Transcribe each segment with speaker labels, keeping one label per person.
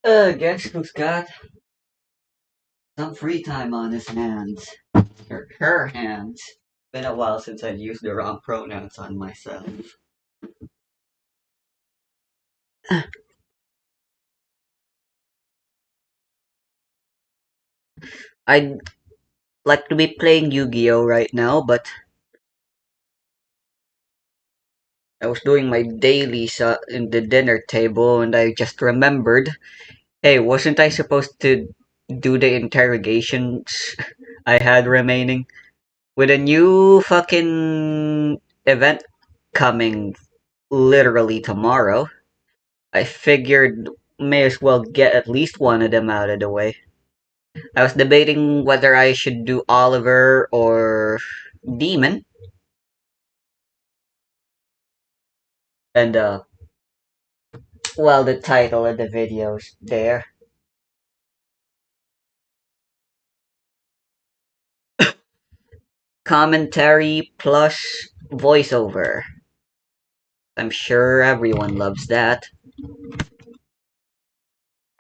Speaker 1: Guess who's got some free time on his hands? Or her hands. Been a while since I've used the wrong pronouns on myself. I'd like to be playing Yu-Gi-Oh right now, but I was doing my dailies in the dinner table and I just remembered, hey, wasn't I supposed to do the interrogations I had remaining? With a new fucking event coming literally tomorrow, I figured may as well get at least one of them out of the way. I was debating whether I should do Oliver or Demon, and well, the title of the video's there. Commentary plus voiceover. I'm sure everyone loves that.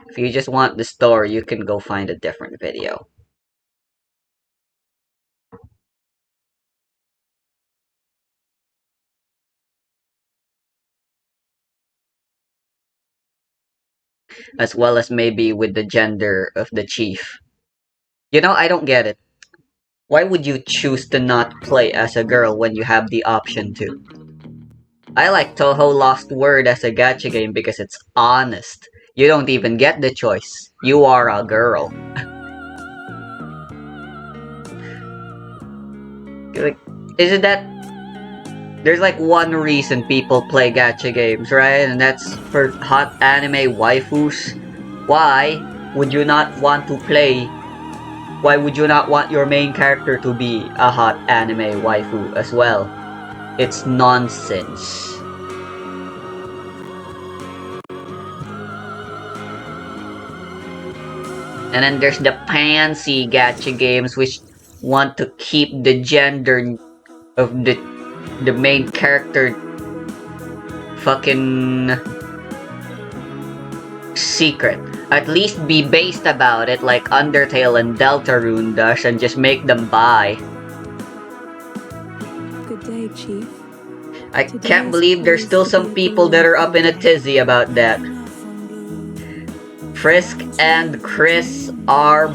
Speaker 1: If you just want the story, you can go find a different video. As well as maybe with the gender of the chief. You know, I don't get it. Why would you choose to not play as a girl when you have the option to? I like Toho Lost Word as a gacha game because it's honest. You don't even get the choice. You are a girl. Like, isn't that... There's like one reason people play gacha games, right? And that's for hot anime waifus. Why would you not want to play... Why would you not want your main character to be a hot anime waifu as well? It's nonsense. And then there's the pansy gacha games which want to keep the gender of the main character fucking secret. At least be based about it like Undertale and Deltarune does and just make them bi.
Speaker 2: Good day, Chief.
Speaker 1: I can't believe there's still some people that are up in a tizzy about that. Frisk and Chris are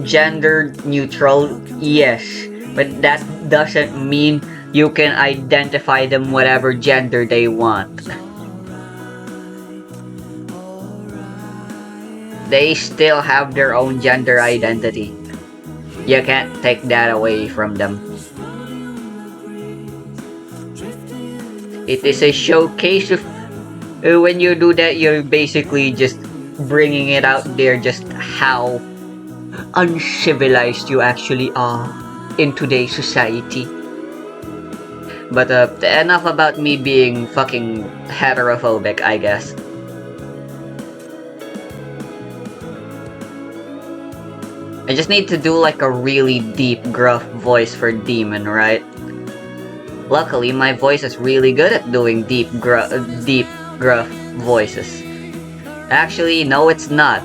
Speaker 1: gender neutral, yes, but that doesn't mean you can identify them whatever gender they want. They still have their own gender identity. You can't take that away from them. It is a showcase of when you do that, you're basically just bringing it out there just how uncivilized you actually are in today's society. But enough about me being fucking heterophobic, I guess. I just need to do like a really deep, gruff voice for Demon, right? Luckily, my voice is really good at doing deep, gruff voices. Actually, no, it's not.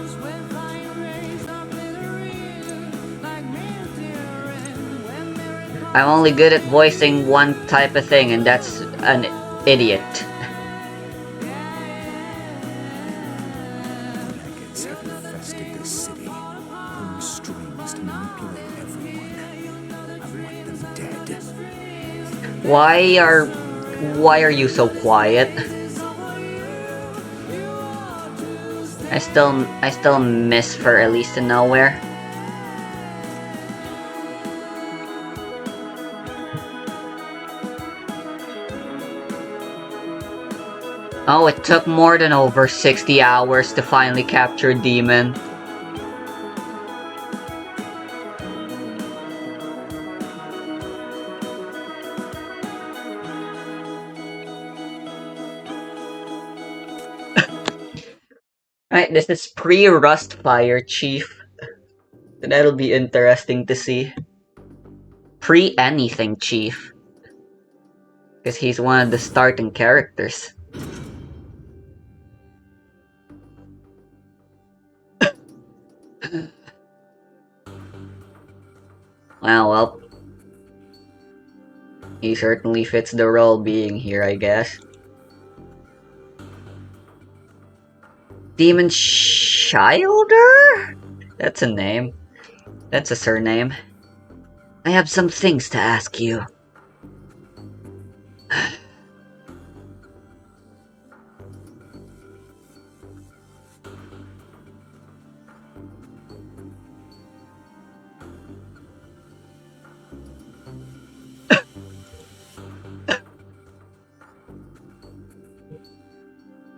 Speaker 1: I'm only good at voicing one type of thing, and that's an idiot.
Speaker 3: Maggots have infested this city, pulling strings to manipulate everyone. I want them dead.
Speaker 1: Why are you so quiet? I still miss for Elise to Nowhere. Oh, it took more than over 60 hours to finally capture Demon. Right, this is pre-Rustfire, Chief. So that'll be interesting to see. Pre-anything, Chief. Because he's one of the starting characters. Well, he certainly fits the role being here, I guess. Demon Childer? That's a name. That's a surname. I have some things to ask you.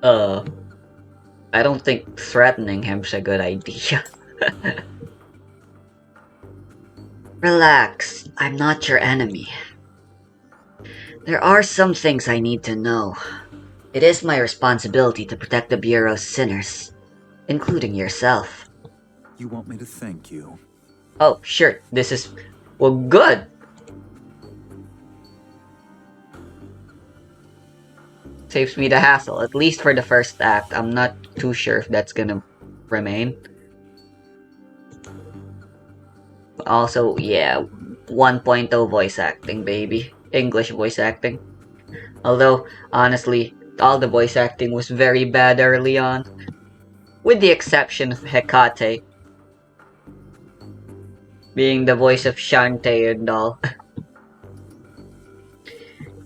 Speaker 1: Uh, I don't think threatening him's a good idea. Relax, I'm not your enemy. There are some things I need to know. It is my responsibility to protect the Bureau's sinners, including yourself.
Speaker 3: You want me to thank you?
Speaker 1: Oh, sure, this is... well, good! Saves me the hassle, at least for the first act. I'm not too sure if that's gonna remain. Also, yeah, 1.0 voice acting, baby. English voice acting. Although, honestly, all the voice acting was very bad early on. With the exception of Hecate being the voice of Shantae and all.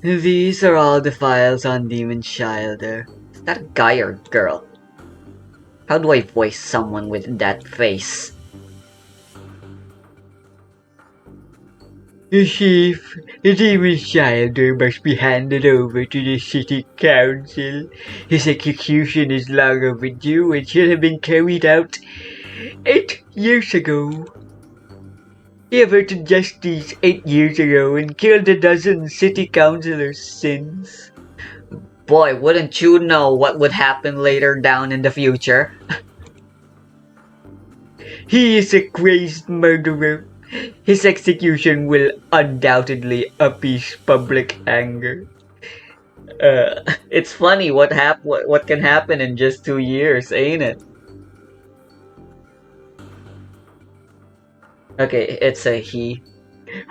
Speaker 1: These are all the files on Demon Childer. Is that a guy or girl? How do I voice someone with that face? The chief, the Demon Childer must be handed over to the city council. His execution is long overdue and should have been carried out 8 years ago. He averted justice 8 years ago and killed a dozen city councilors since. Boy, wouldn't you know what would happen later down in the future? He is a crazed murderer. His execution will undoubtedly appease public anger. It's funny what can happen in just 2 years, ain't it? Okay, it's a he.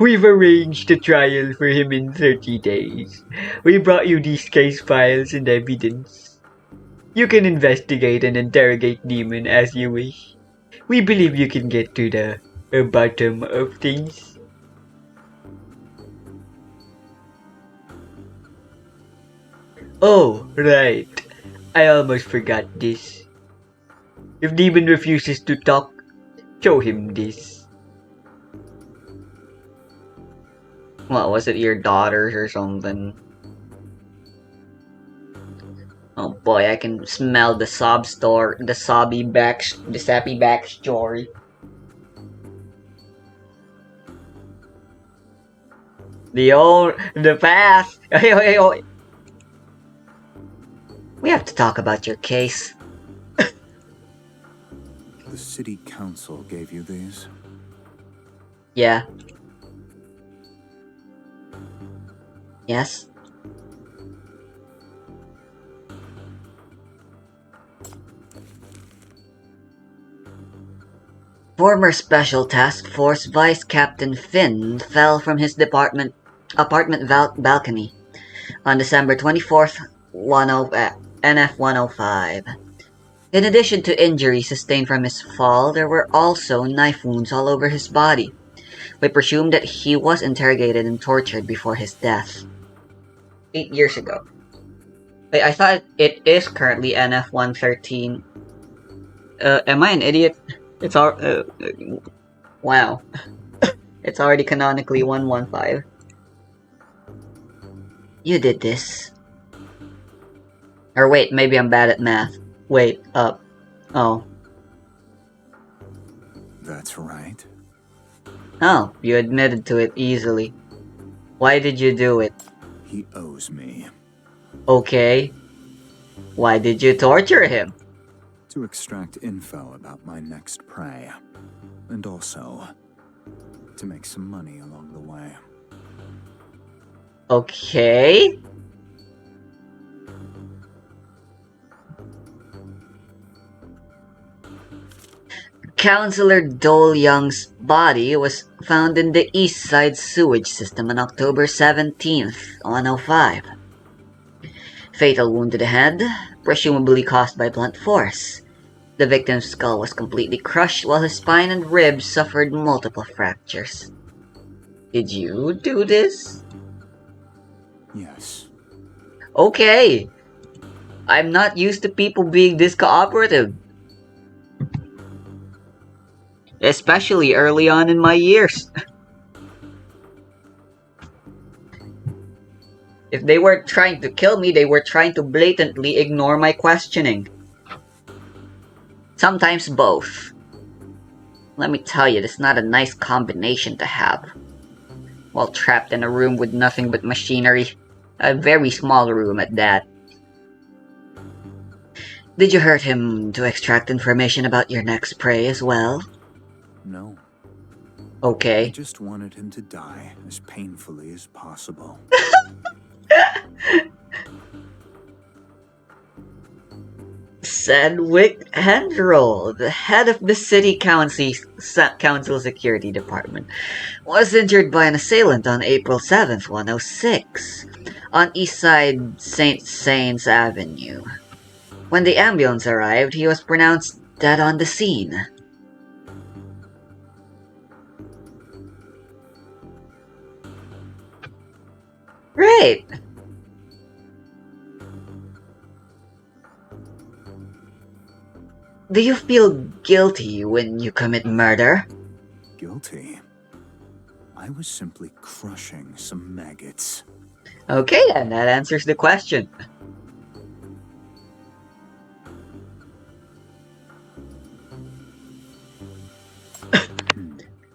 Speaker 1: We've arranged a trial for him in 30 days. We brought you these case files and evidence. You can investigate and interrogate Demon as you wish. We believe you can get to the bottom of things. Oh, right. I almost forgot this. If Demon refuses to talk, show him this. What, was it your daughters or something? Oh boy, I can smell the the sappy backstory. The past. Hey. We have to talk about your case.
Speaker 3: The city council gave you these?
Speaker 1: Yeah. Yes? Former Special Task Force Vice Captain Finn fell from his apartment balcony on December 24th, NF 105. In addition to injuries sustained from his fall, there were also knife wounds all over his body. We presume that he was interrogated and tortured before his death. 8 years ago. Wait, I thought it is currently NF 113. Am I an idiot? It's all. Wow. It's already canonically 115. You did this. Or wait, maybe I'm bad at math. Wait, oh.
Speaker 3: That's right.
Speaker 1: Oh, you admitted to it easily. Why did you do it?
Speaker 3: He owes me.
Speaker 1: Okay. Why did you torture him?
Speaker 3: To extract info about my next prey. And also, to make some money along the way.
Speaker 1: Okay. Councillor Dole Young's body was found in the East Side sewage system on October 17th, 105. Fatal wound to the head, presumably caused by blunt force. The victim's skull was completely crushed while his spine and ribs suffered multiple fractures. Did you do this?
Speaker 3: Yes.
Speaker 1: Okay. I'm not used to people being this cooperative. Especially early on in my years. If they weren't trying to kill me, they were trying to blatantly ignore my questioning. Sometimes both. Let me tell you, this is not a nice combination to have. While trapped in a room with nothing but machinery. A very small room at that. Did you hurt him to extract information about your next prey as well?
Speaker 3: No.
Speaker 1: Okay.
Speaker 3: I just wanted him to die as painfully as possible.
Speaker 1: Sedgwick Hendrell, the head of the City Council Security Department, was injured by an assailant on April 7th, 106, on East Side St. Saints Avenue. When the ambulance arrived, he was pronounced dead on the scene. Great! Do you feel guilty when you commit murder?
Speaker 3: Guilty? I was simply crushing some maggots.
Speaker 1: Okay then, that answers the question.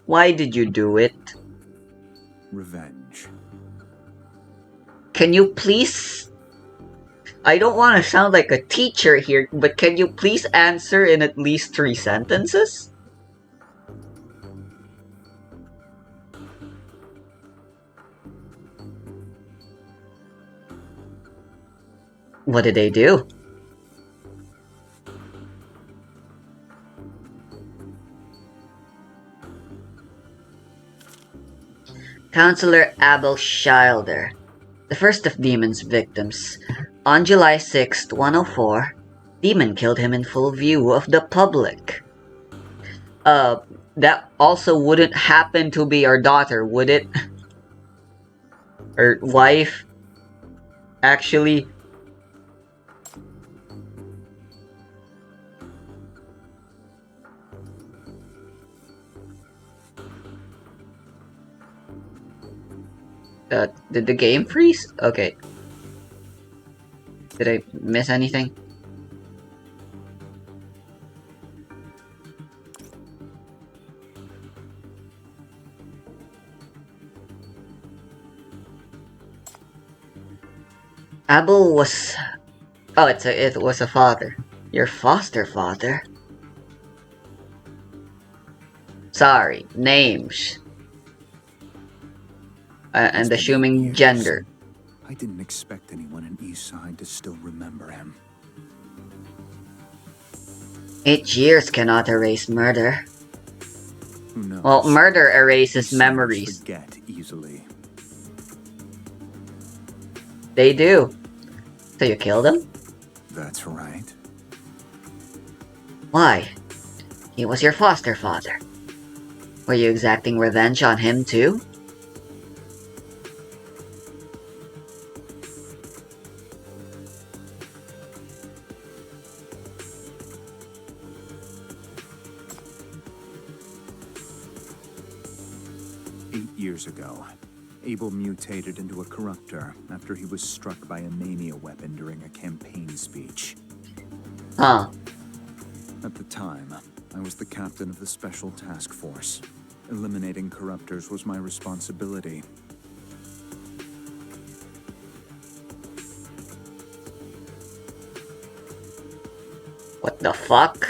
Speaker 1: Why did you do it?
Speaker 3: Revenge.
Speaker 1: Can you please... I don't want to sound like a teacher here, but can you please answer in at least 3 sentences? What did they do? Counselor Abel Schilder, the first of Demon's victims. On July 6, 104, Demon killed him in full view of the public. That also wouldn't happen to be our daughter, would it? Or wife? Actually. Did the game freeze? Okay. Did I miss anything? Abel was... Oh, it was a father. Your foster father? Sorry, names. And assuming gender.
Speaker 3: I didn't expect anyone in Eastside to still remember him.
Speaker 1: 8 years cannot erase murder.
Speaker 3: Who knows?
Speaker 1: Well, murder erases
Speaker 3: These
Speaker 1: memories.
Speaker 3: forget easily.
Speaker 1: They do. So you killed him?
Speaker 3: That's right.
Speaker 1: Why? He was your foster father. Were you exacting revenge on him too?
Speaker 3: Years ago, Abel mutated into a corruptor after he was struck by a mania weapon during a campaign speech.
Speaker 1: Huh.
Speaker 3: At the time, I was the captain of the Special Task Force. Eliminating corruptors was my responsibility.
Speaker 1: What the fuck?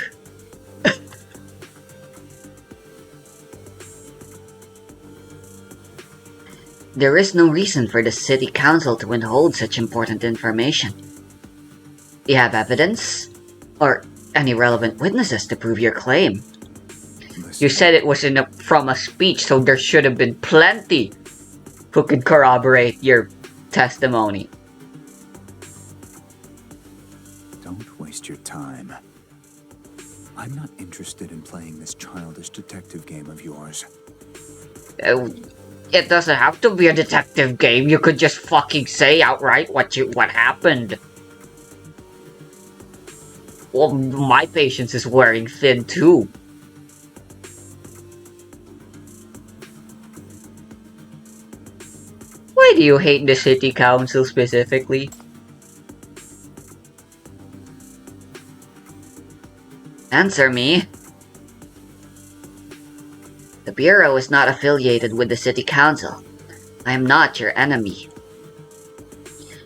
Speaker 1: There is no reason for the city council to withhold such important information. Do you have evidence? Or any relevant witnesses to prove your claim? You said it was from a speech, so there should have been plenty who could corroborate your testimony.
Speaker 3: Don't waste your time. I'm not interested in playing this childish detective game of yours.
Speaker 1: Uh, It doesn't have to be a detective game. You could just fucking say outright what happened. Well, my patience is wearing thin too. Why do you hate the city council specifically? Answer me. The Bureau is not affiliated with the city council. I am not your enemy.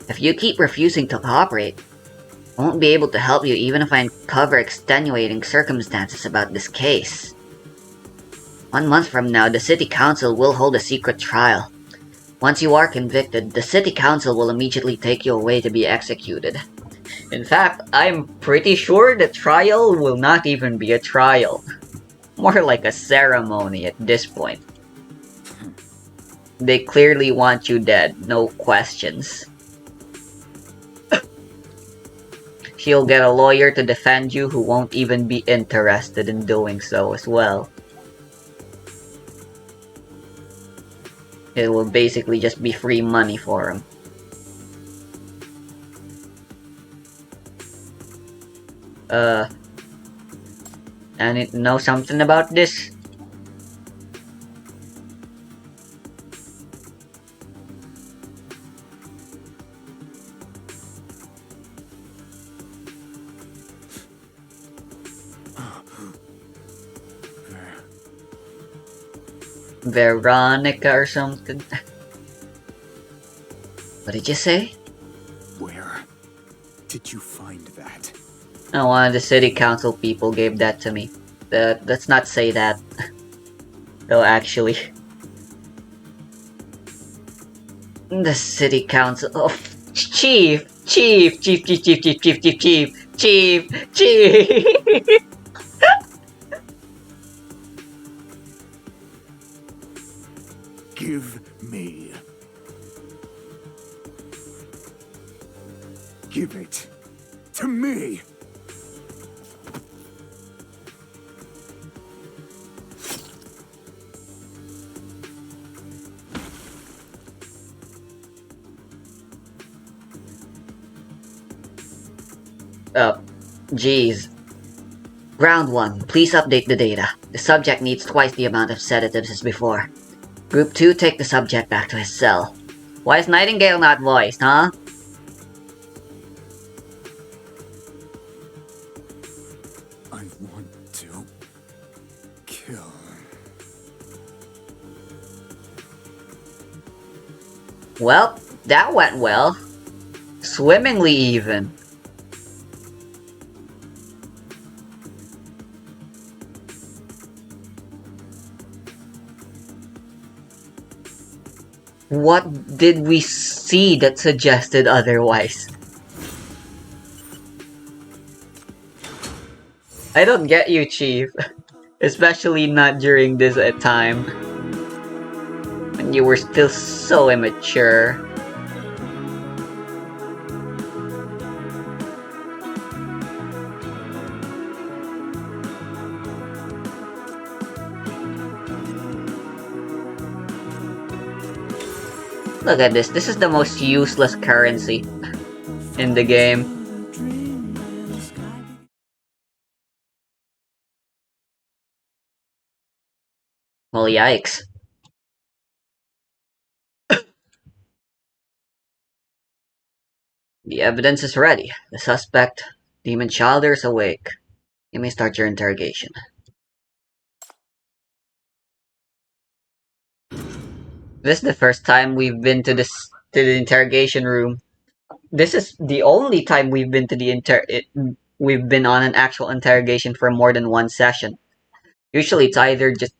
Speaker 1: If you keep refusing to cooperate, I won't be able to help you even if I uncover extenuating circumstances about this case. 1 month from now, the city council will hold a secret trial. Once you are convicted, the city council will immediately take you away to be executed. In fact, I'm pretty sure the trial will not even be a trial. More like a ceremony at this point. They clearly want you dead, no questions. She'll get a lawyer to defend you who won't even be interested in doing so as well. It will basically just be free money for him. I need to know something about this. Veronica or something. What did you say?
Speaker 3: Where did you find that?
Speaker 1: Oh, one of the city council people gave that to me. Let's not say that. Though actually. The city council. Oh, chief! Chief! Chief! Chief! Chief! Chief! Chief! Chief! Chief! Chief! Chief!
Speaker 3: Give me. Give it to me.
Speaker 1: Geez. Round 1. Please update the data. The subject needs twice the amount of sedatives as before. Group 2, take the subject back to his cell. Why is Nightingale not voiced, huh?
Speaker 3: I want to kill.
Speaker 1: Well, that went well. Swimmingly even. What did we see that suggested otherwise? I don't get you, Chief. Especially not during this time. When you were still so immature. Look at this. This is the most useless currency in the game. Well, yikes. The evidence is ready. The suspect, Demon Childer, is awake. You may start your interrogation. This is the first time we've been to the interrogation room. This is the only time we've been to we've been on an actual interrogation for more than one session. Usually it's either just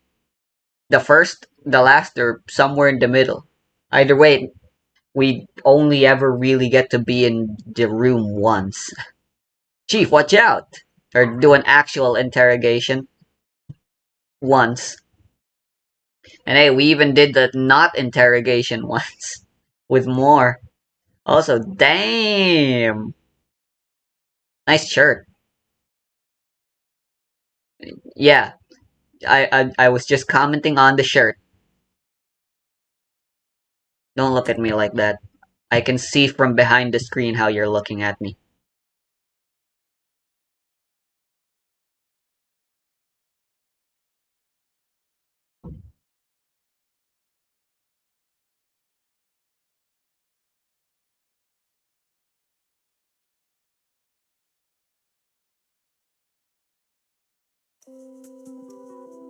Speaker 1: the first, the last, or somewhere in the middle. Either way, we only ever really get to be in the room once. Chief, watch out! Or do an actual interrogation. once. And hey, we even did the not interrogation once. With more. Also, damn! Nice shirt. Yeah, I was just commenting on the shirt. Don't look at me like that. I can see from behind the screen how you're looking at me.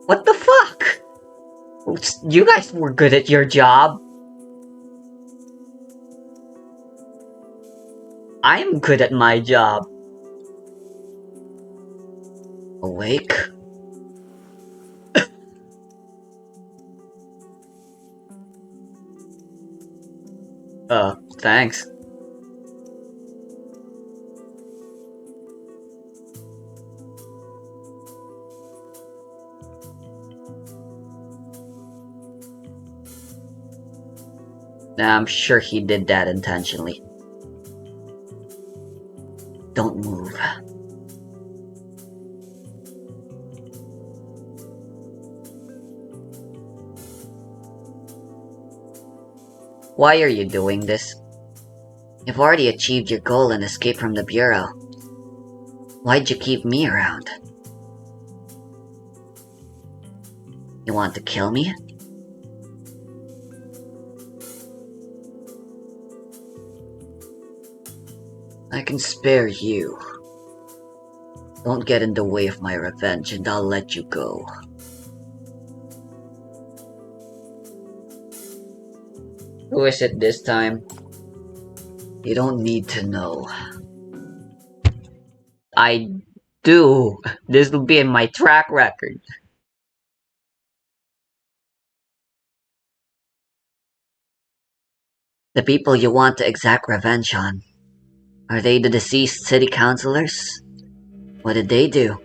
Speaker 1: What the fuck? You guys were good at your job. I'm good at my job. Awake? Thanks. I'm sure he did that intentionally. Don't move. Why are you doing this? You've already achieved your goal and escaped from the Bureau. Why'd you keep me around? You want to kill me? I can spare you. Don't get in the way of my revenge and I'll let you go. Who is it this time? You don't need to know. I do. This will be in my track record. The people you want to exact revenge on. Are they the deceased city councilors? What did they do?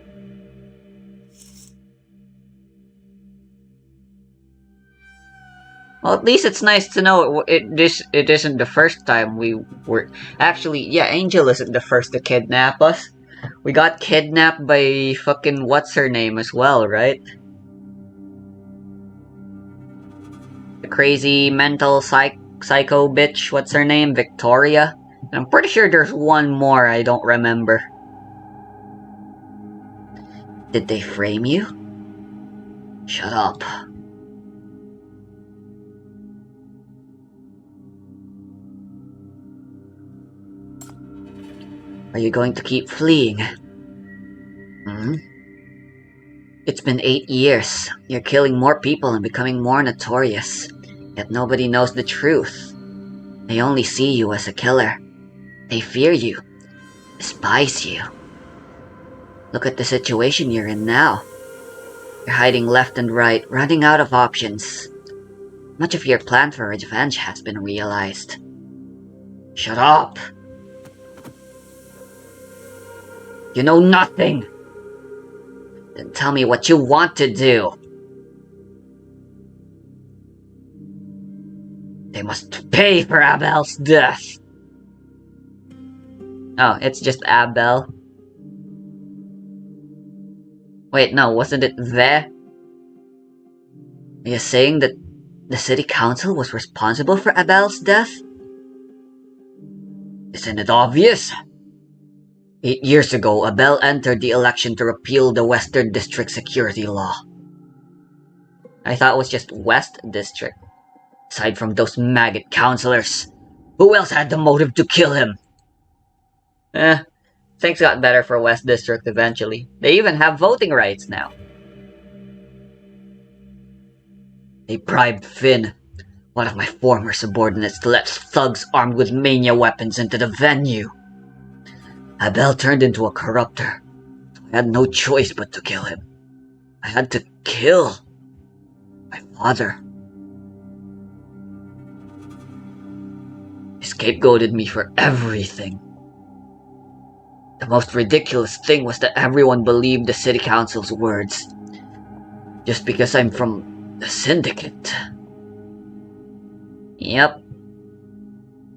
Speaker 1: Well, at least it's nice to know it isn't the first time we were... Actually, yeah, Angel isn't the first to kidnap us. We got kidnapped by fucking what's-her-name as well, right? The crazy mental psycho bitch, what's her name? Victoria? And I'm pretty sure there's one more I don't remember. Did they frame you? Shut up. Are you going to keep fleeing? Hmm? It's been 8 years. You're killing more people and becoming more notorious. Yet nobody knows the truth. They only see you as a killer. They fear you. Despise you. Look at the situation you're in now. You're hiding left and right, running out of options. Much of your plan for revenge has been realized. Shut up! You know nothing! Then tell me what you want to do. They must pay for Abel's death. Oh, it's just Abel. Wait, no, wasn't it there? Are you saying that the city council was responsible for Abel's death? Isn't it obvious? 8 years ago, Abel entered the election to repeal the Western District security law. I thought it was just West District. Aside from those maggot councilors, who else had the motive to kill him? Things got better for West District eventually. They even have voting rights now. They bribed Finn, one of my former subordinates, to let thugs armed with mania weapons into the venue. Abel turned into a corruptor. I had no choice but to kill him. I had to kill my father. He scapegoated me for everything. The most ridiculous thing was that everyone believed the city council's words. Just because I'm from the syndicate. Yep.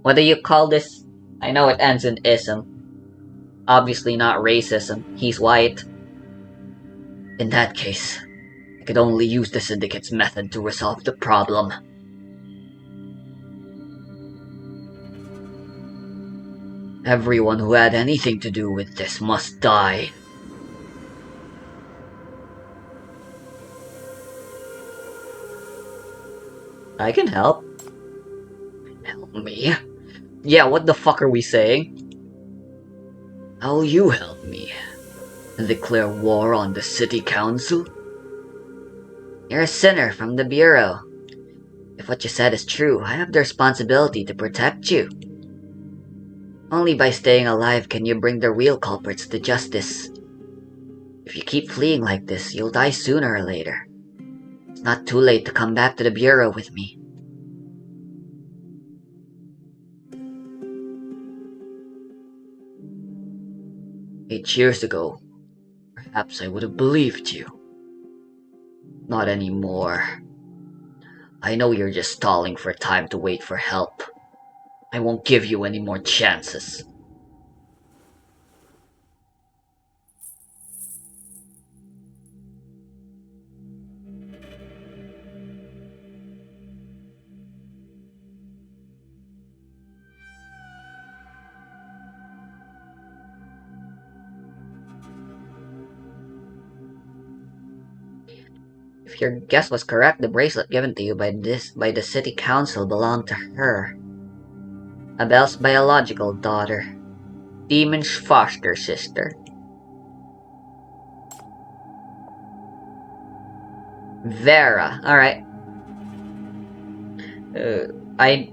Speaker 1: What do you call this? I know it ends in ism. Obviously not racism. He's white. In that case, I could only use the syndicate's method to resolve the problem. Everyone who had anything to do with this must die. I can help. Help me? Yeah, what the fuck are we saying? How'll you help me? Declare war on the city council? You're a sinner from the Bureau. If what you said is true, I have the responsibility to protect you. Only by staying alive can you bring the real culprits to justice. If you keep fleeing like this, you'll die sooner or later. It's not too late to come back to the Bureau with me. "8 years ago, perhaps I would have believed you. Not anymore. I know you're just stalling for time to wait for help. I won't give you any more chances." If your guess was correct, the bracelet given to you by the city council belonged to her. Abel's biological daughter. Demon's foster sister. Vera. Alright. Uh, I,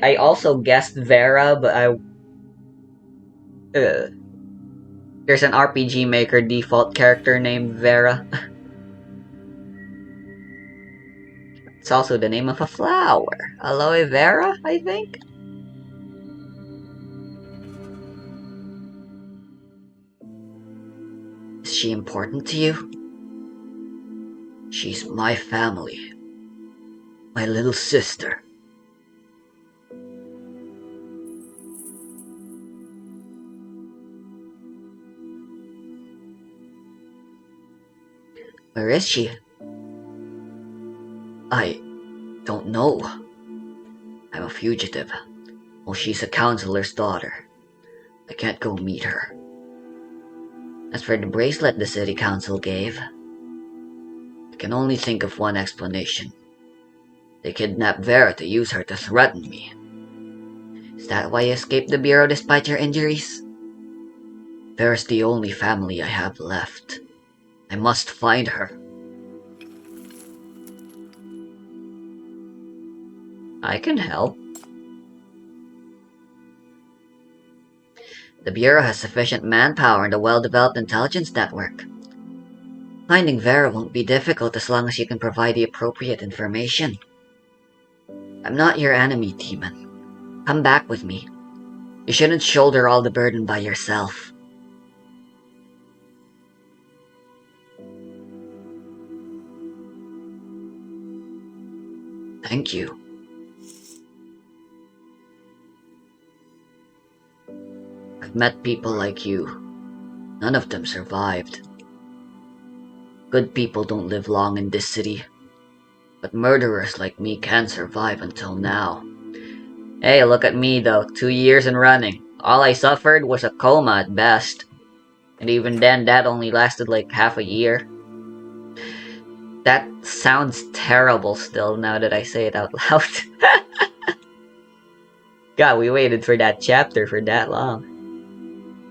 Speaker 1: I also guessed Vera, but there's an RPG Maker default character named Vera. It's also the name of a flower. Aloe Vera, I think? Is she important to you? She's my family. My little sister. Where is she? I don't know. I'm a fugitive. Well, she's a counselor's daughter. I can't go meet her. As for the bracelet the city council gave, I can only think of one explanation. They kidnapped Vera to use her to threaten me. Is that why you escaped the Bureau despite your injuries? Vera's the only family I have left. I must find her. I can help. The Bureau has sufficient manpower and a well-developed intelligence network. Finding Vera won't be difficult as long as you can provide the appropriate information. I'm not your enemy, Demon. Come back with me. You shouldn't shoulder all the burden by yourself. Thank you. I've met people like you. None of them survived. Good people don't live long in this city, but murderers like me can survive until now. Hey, look at me though, 2 years and running. All I suffered was a coma at best. And even then, that only lasted like half a year. That sounds terrible still now that I say it out loud. God, we waited for that chapter for that long.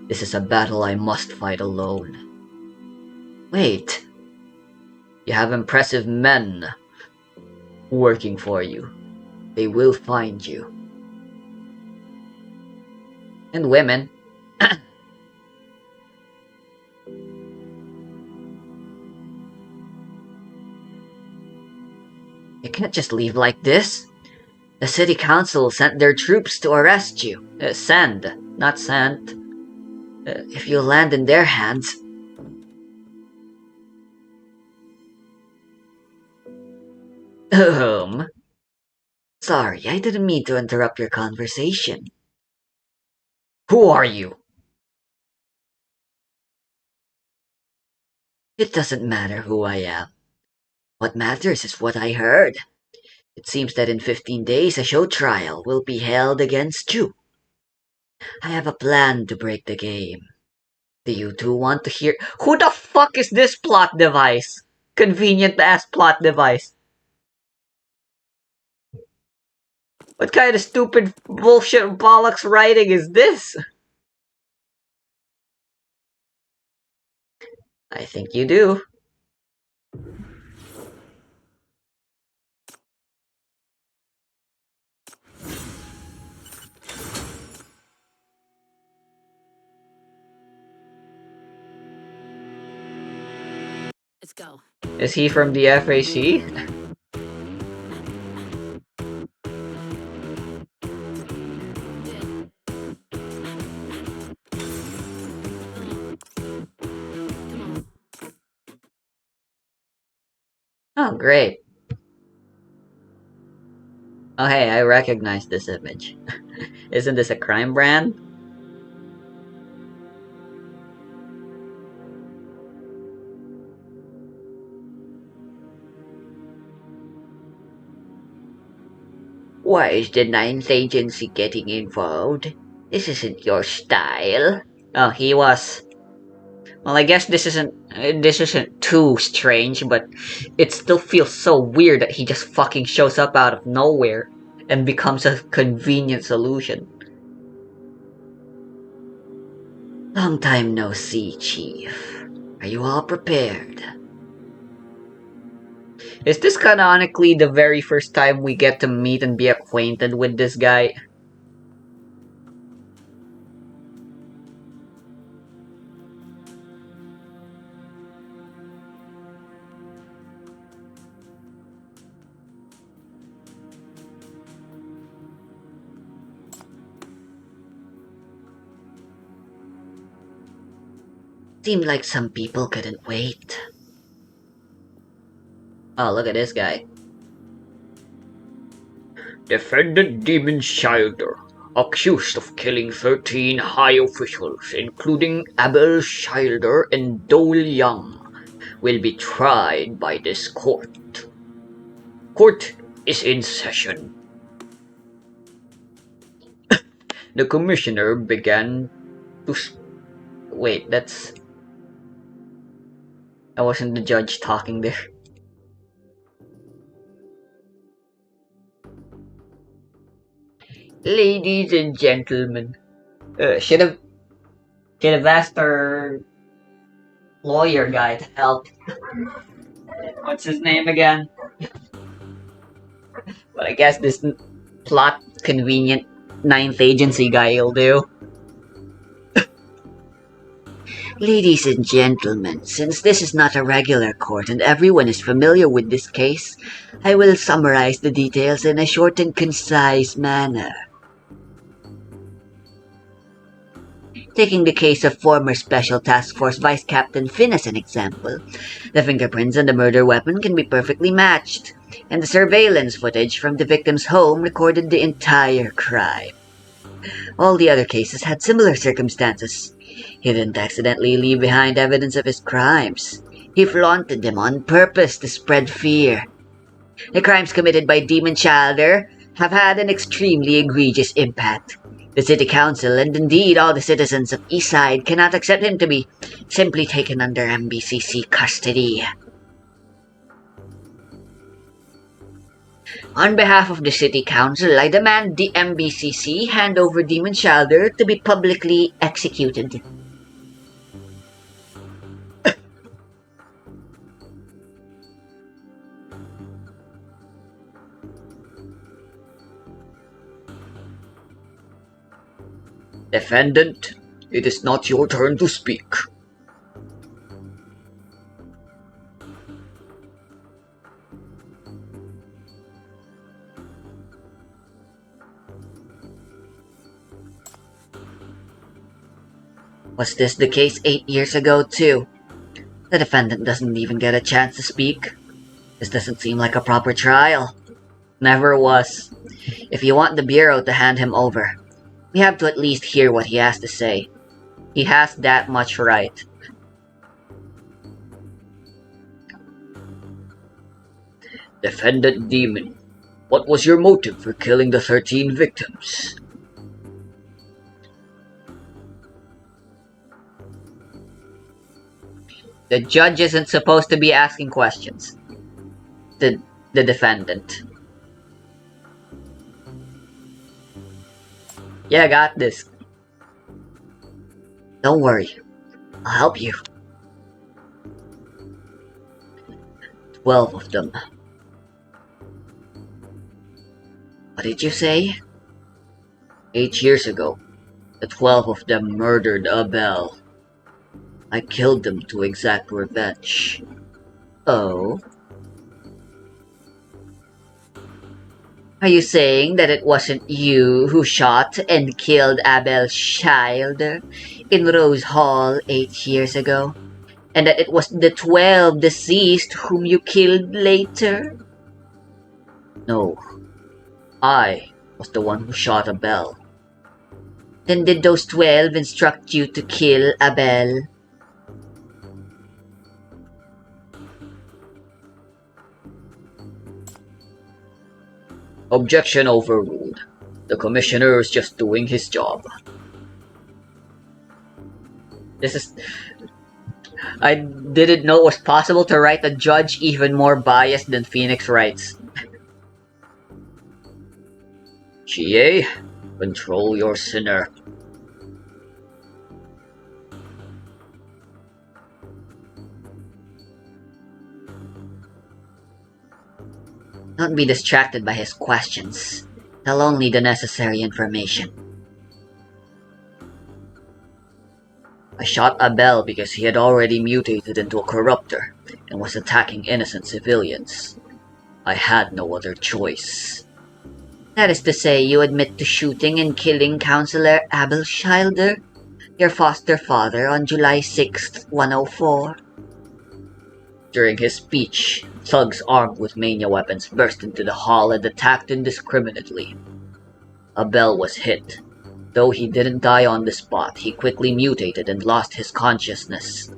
Speaker 1: This is a battle I must fight alone. Wait. You have impressive men working for you. They will find you. And women. You can't just leave like this. The city council sent their troops to arrest you. Send, not sent. If you land in their hands... Sorry, I didn't mean to interrupt your conversation. Who are you? It doesn't matter who I am. What matters is what I heard. It seems that in 15 days a show trial will be held against you. I have a plan to break the game. Do you two want to hear? Who the fuck is this plot device? Convenient ass plot device. What kind of stupid bullshit bollocks writing is this? I think you do.
Speaker 2: Let's go.
Speaker 1: Is he from the FAC? Oh, great. Oh, hey, I recognize this image. Isn't this a crime brand? Why is the Ninth Agency getting involved? This isn't your style. Oh, he was. Well, I guess this isn't too strange, but it still feels so weird that he just fucking shows up out of nowhere and becomes a convenient solution. Long time no see, Chief. Are you all prepared? Is this canonically the very first time we get to meet and be acquainted with this guy? Seemed like some people couldn't wait. Oh, look at this guy. Defendant Demon Shilder, accused of killing 13 high officials, including Abel Shilder and Dole Young, will be tried by this court. Court is in session. The commissioner began to. Wait, that's. I wasn't the judge talking there. Ladies and gentlemen, should have asked our lawyer guy to help. What's his name again? But I guess this plot convenient Ninth Agency guy will do. Ladies and gentlemen, since this is not a regular court and everyone is familiar with this case, I will summarize the details in a short and concise manner. Taking the case of former Special Task Force Vice Captain Finn as an example, the fingerprints on the murder weapon can be perfectly matched, and the surveillance footage from the victim's home recorded the entire crime. All the other cases had similar circumstances. He didn't accidentally leave behind evidence of his crimes. He flaunted them on purpose to spread fear. The crimes committed by Demon Childer have had an extremely egregious impact. The City Council and indeed all the citizens of Eastside cannot accept him to be simply taken under MBCC custody. On behalf of the City Council, I demand the MBCC hand over Demon Childer to be publicly executed. Defendant, it is not your turn to speak. Was this the case 8 years ago, too? The defendant doesn't even get a chance to speak. This doesn't seem like a proper trial. Never was. If you want the Bureau to hand him over, we have to at least hear what he has to say. He has that much right. Defendant Demon, what was your motive for killing the 13 victims? The judge isn't supposed to be asking questions. The defendant. Yeah, I got this. Don't worry. I'll help you. 12 of them. What did you say? 8 years ago, the 12 of them murdered Abel. I killed them to exact revenge. Oh? Are you saying that it wasn't you who shot and killed Abel's child in Rose Hall 8 years ago? And that it was the 12 deceased whom you killed later? No. I was the one who shot Abel. Then did those 12 instruct you to kill Abel? Objection overruled. The commissioner is just doing his job. I didn't know it was possible to write a judge even more biased than Phoenix writes. GA, control your sinner. Don't be distracted by his questions. Tell only the necessary information. I shot Abel because he had already mutated into a corruptor and was attacking innocent civilians. I had no other choice. That is to say, you admit to shooting and killing Counselor Abel Schilder, your foster father, on July 6th, 104. During his speech, thugs armed with mania weapons burst into the hall and attacked indiscriminately. Abel was hit. Though he didn't die on the spot, he quickly mutated and lost his consciousness.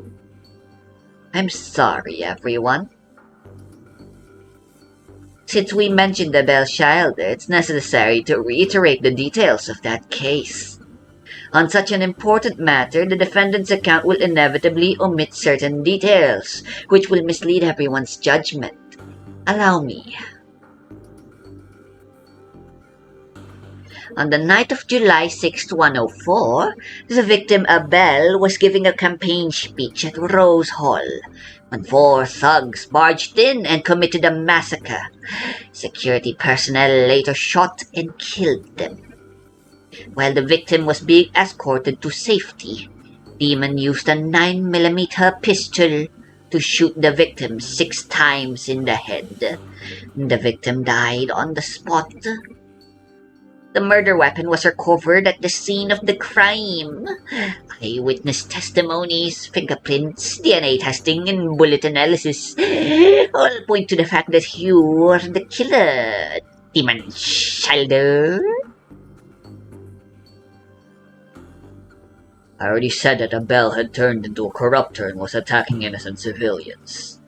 Speaker 1: I'm sorry, everyone. Since we mentioned Abel Schilder, it's necessary to reiterate the details of that case. On such an important matter, the defendant's account will inevitably omit certain details, which will mislead everyone's judgment. Allow me. On the night of July 6, 104, the victim Abel was giving a campaign speech at Rose Hall when 4 thugs barged in and committed a massacre. Security personnel later shot and killed them. While the victim was being escorted to safety, Demon used a 9mm pistol to shoot the victim 6 times in the head. The victim died on the spot. The murder weapon was recovered at the scene of the crime. Eyewitness testimonies, fingerprints, DNA testing, and bullet analysis all point to the fact that you were the killer, Demon Schilder. I already said that Abel had turned into a corruptor and was attacking innocent civilians.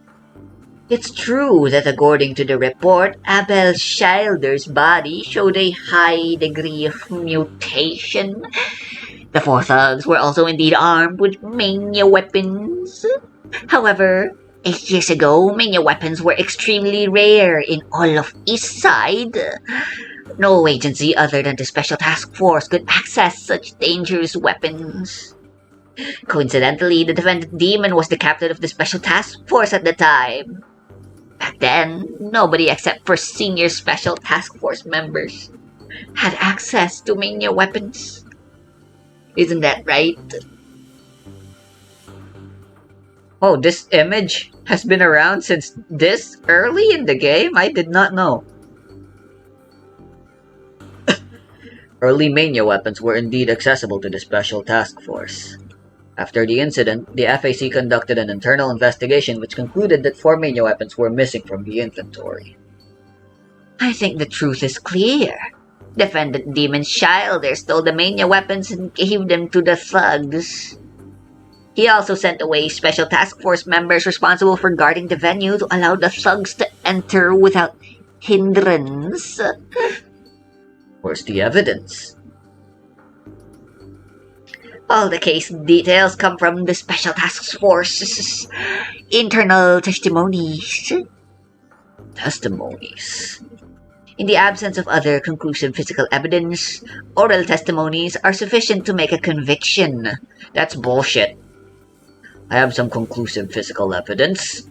Speaker 1: It's true that according to the report, Abel Schilder's body showed a high degree of mutation. The 4 thugs were also indeed armed with mania weapons. However, 8 years ago, mania weapons were extremely rare in all of East Side. No agency other than the Special Task Force could access such dangerous weapons. Coincidentally, the defendant Demon was the captain of the Special Task Force at the time. Back then, nobody except for senior Special Task Force members had access to mania weapons. Isn't that right? Oh, this image has been around since this early in the game? I did not know. Early mania weapons were indeed accessible to the Special Task Force. After the incident, the FAC conducted an internal investigation which concluded that 4 mania weapons were missing from the inventory.
Speaker 2: I think the truth is clear. Defendant Demon Shilder stole the mania weapons and gave them to the thugs. He also sent away special task force members responsible for guarding the venue to allow the thugs to enter without hindrance.
Speaker 1: Where's the evidence?
Speaker 2: All the case details come from the special task force's internal testimonies.
Speaker 1: Testimonies.
Speaker 2: In the absence of other conclusive physical evidence, oral testimonies are sufficient to make a conviction.
Speaker 1: That's bullshit. I have some conclusive physical evidence.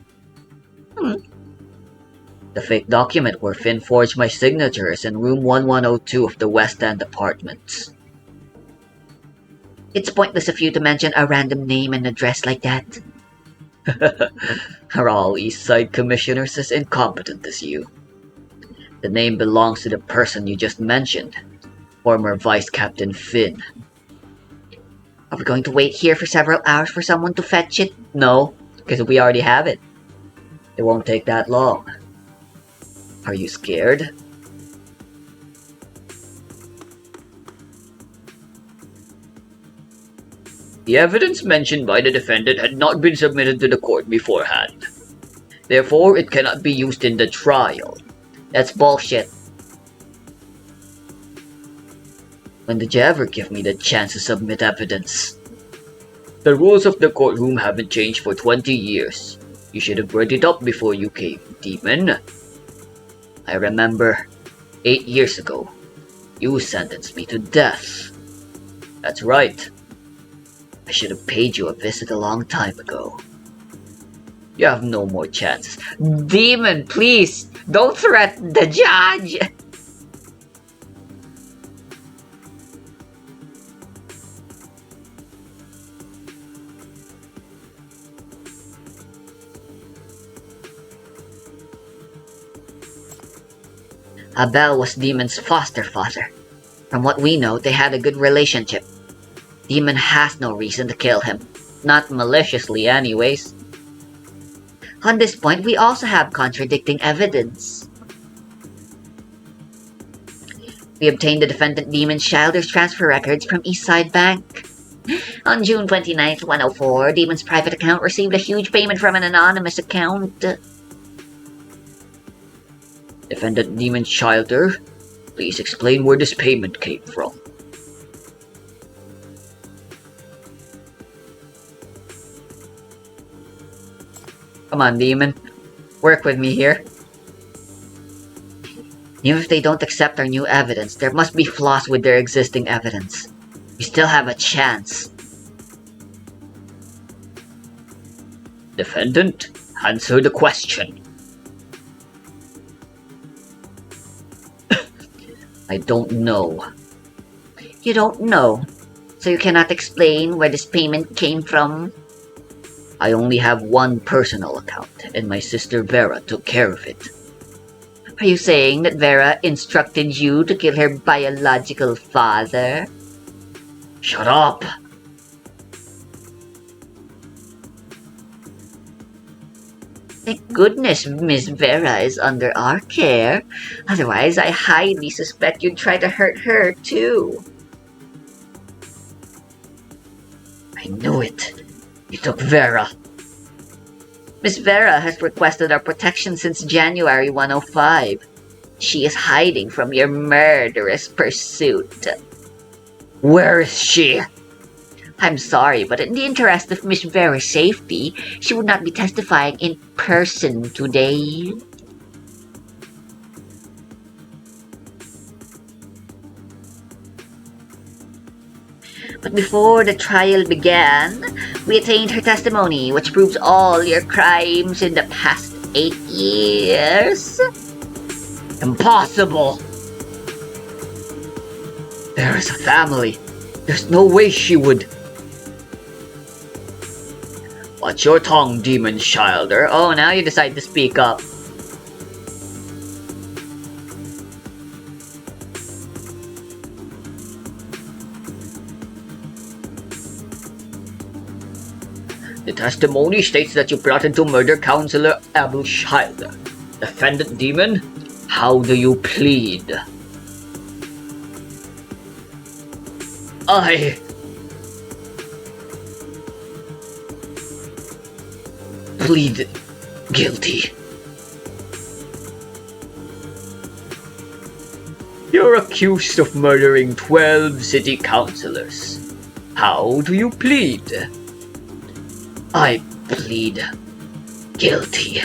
Speaker 1: The fake document where Finn forged my signature is in room 1102 of the West End Apartments.
Speaker 2: It's pointless of you to mention a random name and address like that.
Speaker 1: Are all East Side commissioners as incompetent as you? The name belongs to the person you just mentioned, former Vice Captain Finn.
Speaker 2: Are we going to wait here for several hours for someone to fetch it?
Speaker 1: No, because we already have it. It won't take that long. Are you scared? The evidence mentioned by the defendant had not been submitted to the court beforehand. Therefore, it cannot be used in the trial.
Speaker 2: That's bullshit.
Speaker 1: When did you ever give me the chance to submit evidence? The rules of the courtroom haven't changed for 20 years. You should have brought it up before you came, Demon. I remember, 8 years ago, you sentenced me to death. That's right. I should have paid you a visit a long time ago. You have no more chances.
Speaker 2: Demon, please, don't threaten the judge. Abel was Demon's foster father. From what we know, they had a good relationship. Demon has no reason to kill him. Not maliciously, anyways. On this point, we also have contradicting evidence. We obtained the defendant Demon Shilder's transfer records from Eastside Bank. On June 29th, 104, Demon's private account received a huge payment from an anonymous account.
Speaker 1: Defendant Demon Shilder, please explain where this payment came from.
Speaker 2: Come on, Demon. Work with me here. Even if they don't accept our new evidence, there must be flaws with their existing evidence. We still have a chance.
Speaker 1: Defendant, answer the question. I don't know.
Speaker 2: You don't know, so you cannot explain where this payment came from?
Speaker 1: I only have one personal account, and my sister Vera took care of it.
Speaker 2: Are you saying that Vera instructed you to kill her biological father?
Speaker 1: Shut up!
Speaker 2: Thank goodness Miss Vera is under our care. Otherwise, I highly suspect you'd try to hurt her, too.
Speaker 1: I knew it. You took Vera.
Speaker 2: Miss Vera has requested our protection since January 105. She is hiding from your murderous pursuit.
Speaker 1: Where is she?
Speaker 2: I'm sorry, but in the interest of Miss Vera's safety, she would not be testifying in person today. But before the trial began, we attained her testimony, which proves all your crimes in the past 8 years.
Speaker 1: Impossible! There is a family. There's no way she would. Watch your tongue, Demon Shilder.
Speaker 2: Oh, now you decide to speak up.
Speaker 1: testimony states that you plotted to murder Counselor Abel Schilder. Defendant Demon, how do you plead? I plead guilty. You're accused of murdering 12 city councilors. How do you plead? I plead guilty.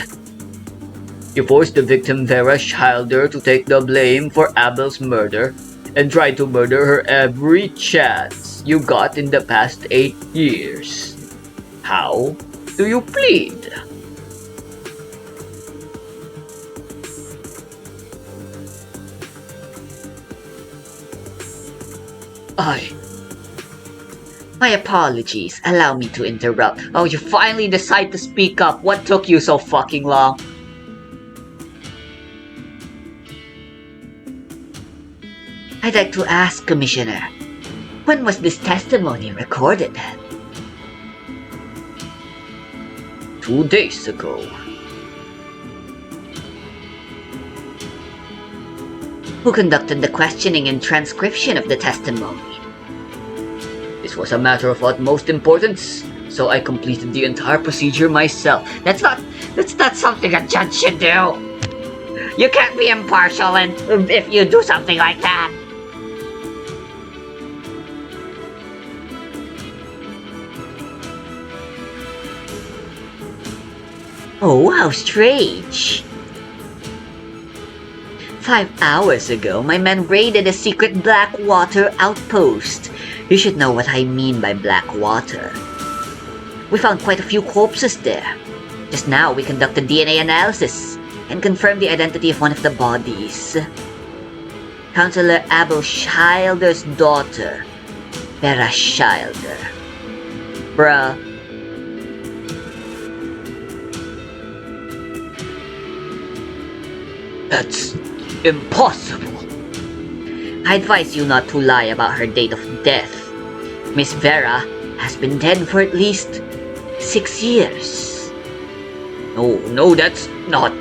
Speaker 1: You forced the victim Vera Schilder to take the blame for Abel's murder and tried to murder her every chance you got in the past 8 years. How do you plead?
Speaker 2: My apologies. Allow me to interrupt. Oh, you finally decide to speak up. What took you so fucking long? I'd like to ask, Commissioner, when was this testimony recorded?
Speaker 1: 2 days ago.
Speaker 2: Who conducted the questioning and transcription of the testimony?
Speaker 1: This was a matter of utmost importance, so I completed the entire procedure myself.
Speaker 2: That's not something a judge should do. You can't be impartial and if you do something like that. Oh, how strange. 5 hours ago, my men raided a secret Blackwater outpost. You should know what I mean by Blackwater. We found quite a few corpses there. Just now, we conducted DNA analysis and confirmed the identity of one of the bodies. Counselor Abel Schilder's daughter, Vera Schilder. Bruh.
Speaker 1: That's impossible.
Speaker 2: I advise you not to lie about her date of death. Miss Vera has been dead for at least 6 years.
Speaker 1: No, that's not.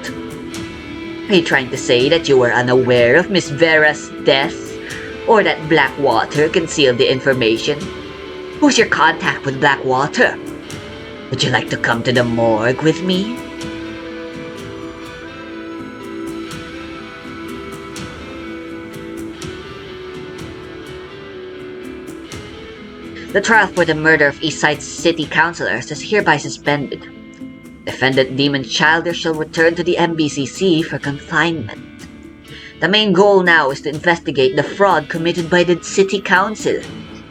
Speaker 2: Are you trying to say that you were unaware of Miss Vera's death? Or that Blackwater concealed the information? Who's your contact with Blackwater? Would you like to come to the morgue with me? The trial for the murder of Eastside City Councilors is hereby suspended. Defendant Demon Childer shall return to the MBCC for confinement. The main goal now is to investigate the fraud committed by the City Council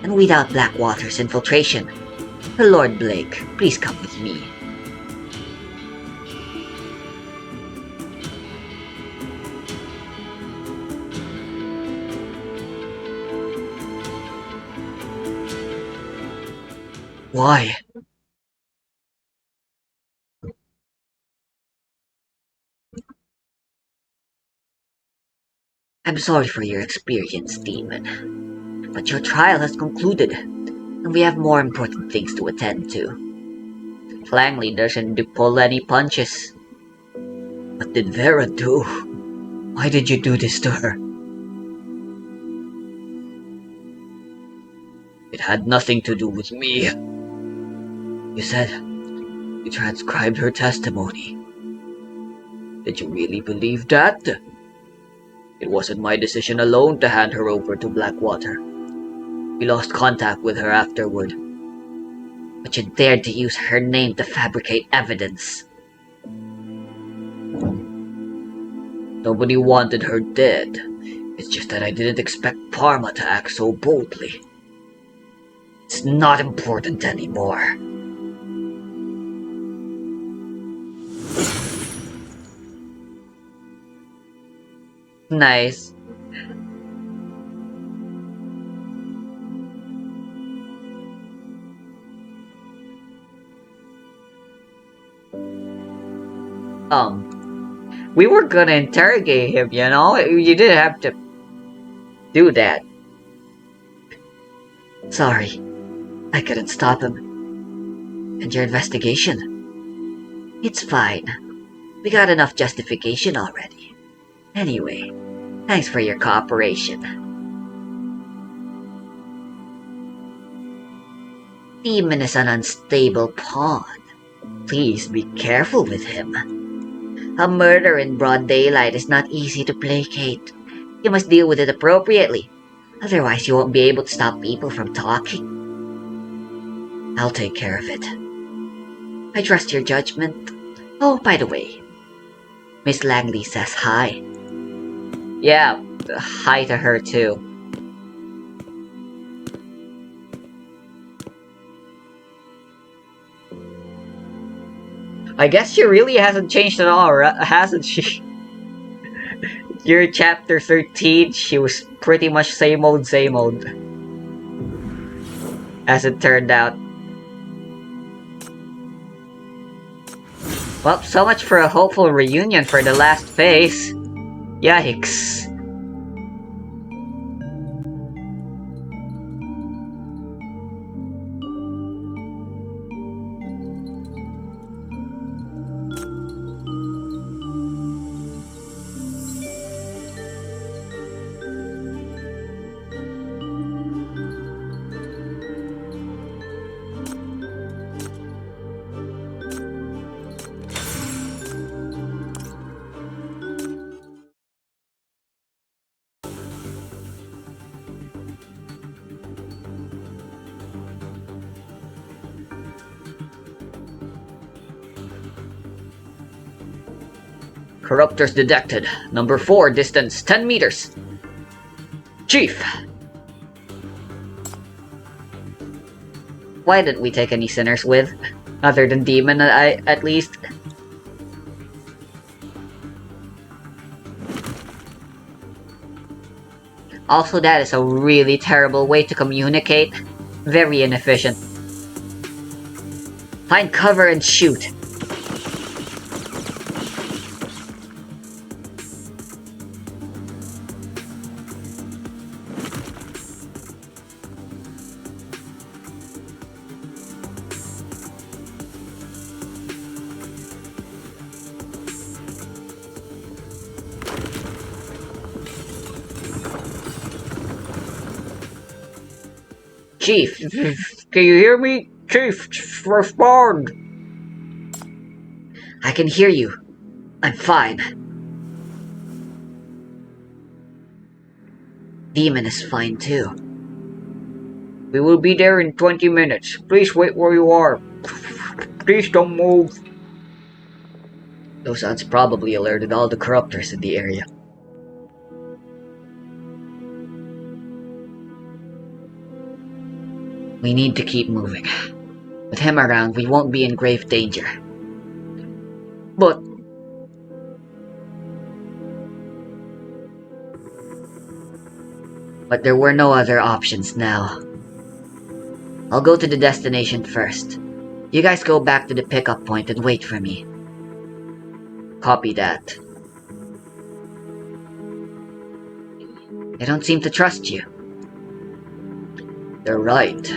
Speaker 2: and weed out Blackwater's infiltration. Lord Blake, please come with me.
Speaker 1: Why?
Speaker 2: I'm sorry for your experience, Demon. But your trial has concluded, and we have more important things to attend to. Langley doesn't pull any punches.
Speaker 1: What did Vera do? Why did you do this to her? It had nothing to do with me. You said you transcribed her testimony. Did you really believe that? It wasn't my decision alone to hand her over to Blackwater. We lost contact with her afterward.
Speaker 2: But you dared to use her name to fabricate evidence.
Speaker 1: Nobody wanted her dead. It's just that I didn't expect Parma to act so boldly.
Speaker 2: It's not important anymore.
Speaker 1: Nice. We were gonna interrogate him, you know? You didn't have to do that.
Speaker 2: Sorry, I couldn't stop him. And your investigation? It's fine. We got enough justification already. Anyway, thanks for your cooperation. Demon is an unstable pawn. Please be careful with him. A murder in broad daylight is not easy to placate. You must deal with it appropriately. Otherwise, you won't be able to stop people from talking. I'll take care of it. I trust your judgment. Oh, by the way, Miss Langley says hi. Yeah, hi to her too. I guess she really hasn't changed at all, hasn't she? Your chapter 13, she was pretty much same old, same old. As it turned out. Well, so much for a hopeful reunion for the last phase. Yikes. Corruptors detected. Number 4, distance 10 meters. Chief! Why didn't we take any sinners with? Other than Demon, at least. Also, that is a really terrible way to communicate. Very inefficient. Find cover and shoot. Chief, can you hear me? Chief, respond! I can hear you. I'm fine. Demon is fine too. We will be there in 20 minutes. Please wait where you are. Please don't move. Those odds probably alerted all the corruptors in the area. We need to keep moving. With him around, we won't be in grave danger. But there were no other options now. I'll go to the destination first. You guys go back to the pickup point and wait for me. Copy that. They don't seem to trust you. They're right.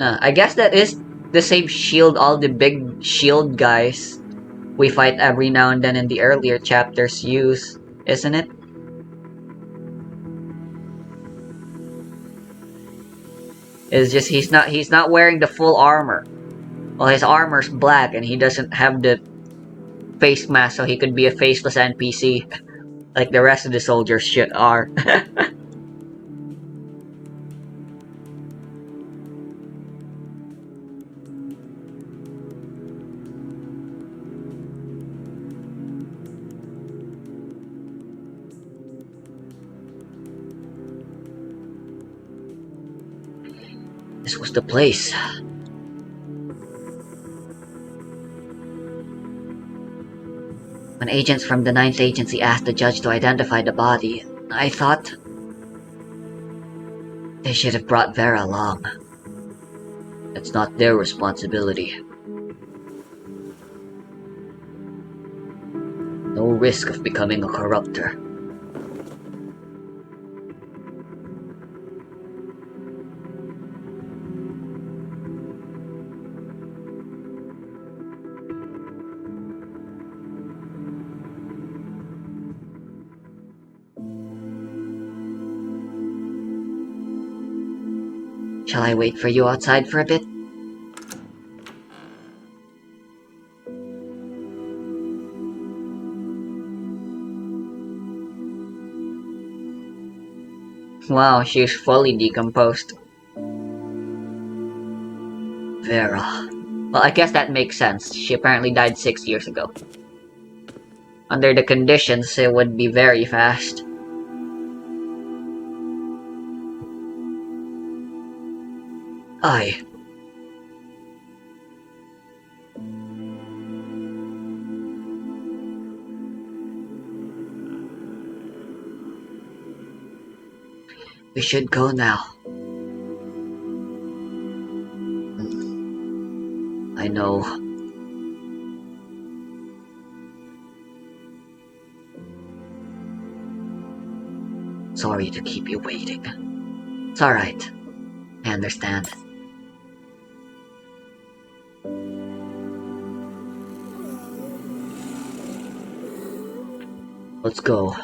Speaker 2: I guess that is the same shield all the big shield guys we fight every now and then in the earlier chapters use, isn't it? It's just he's not wearing the full armor. Well, his armor's black and he doesn't have the face mask, so he could be a faceless NPC like the rest of the soldiers are. This was the place. When agents from the Ninth Agency asked the judge to identify the body, I thought they should have brought Vera along. It's not their responsibility.
Speaker 1: risk of becoming a corruptor.
Speaker 2: Shall I wait for you outside for a bit?
Speaker 1: Wow, she is fully decomposed. Vera. Well, I guess that makes sense. She apparently died 6 years ago. Under the conditions, it would be very fast. Aye. We should go now. I know. Sorry to keep you waiting. It's alright. I understand. Let's go.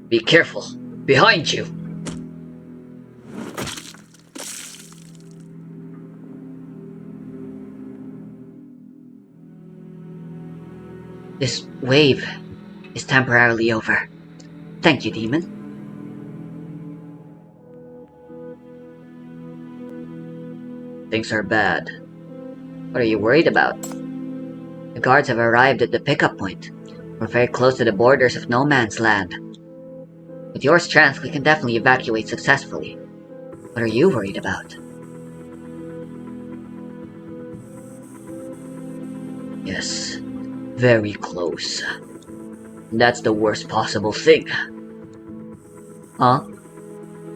Speaker 1: Be careful. Behind you. This wave is temporarily over. Thank you, demon. Things are bad. What are you worried about? The guards have arrived at the pickup point. We're very close to the borders of no man's land. With your strength, we can definitely evacuate successfully. What are you worried about? Yes, very close. That's the worst possible thing. Huh?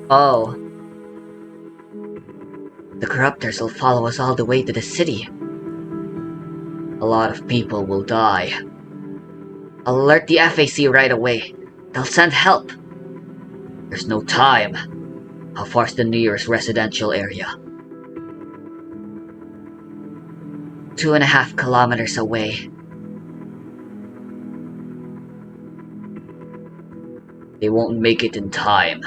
Speaker 1: Oh, the corruptors will follow us all the way to the city. A lot of people will die. I'll alert the FAC right away. They'll send help. There's no time. How far's the nearest residential area? 2.5 kilometers away. They won't make it in time.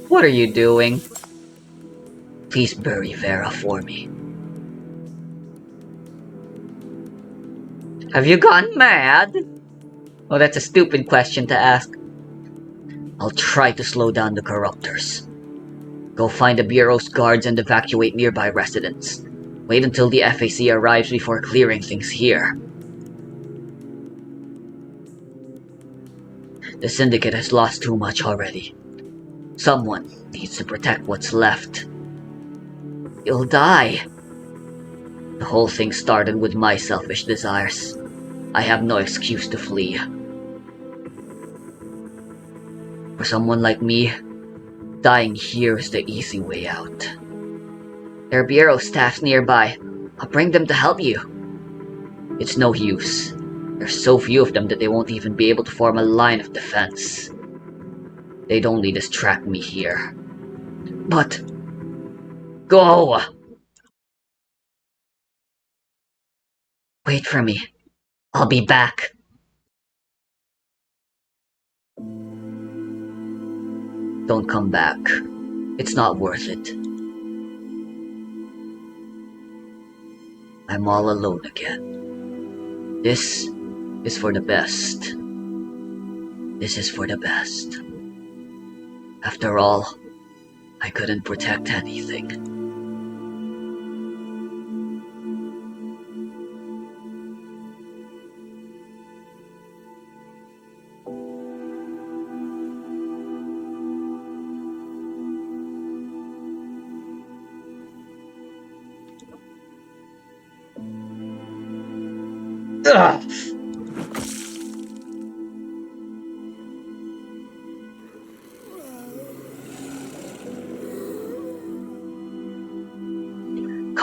Speaker 1: What are you doing? Please bury Vera for me. Have you gone mad? Oh, that's a stupid question to ask. I'll try to slow down the corruptors. Go find the Bureau's guards and evacuate nearby residents. Wait until the FAC arrives before clearing things here. The Syndicate has lost too much already. Someone needs to protect what's left. You'll die. The whole thing started with my selfish desires. I have no excuse to flee. For someone like me, dying here is the easy way out. There are Bureau staffs nearby. I'll bring them to help you. It's no use. There's so few of them that they won't even be able to form a line of defense. They'd only distract me here. But... go! Wait for me. I'll be back. Don't come back. It's not worth it. I'm all alone again. This is for the best. This is for the best. After all, I couldn't protect anything. Ugh.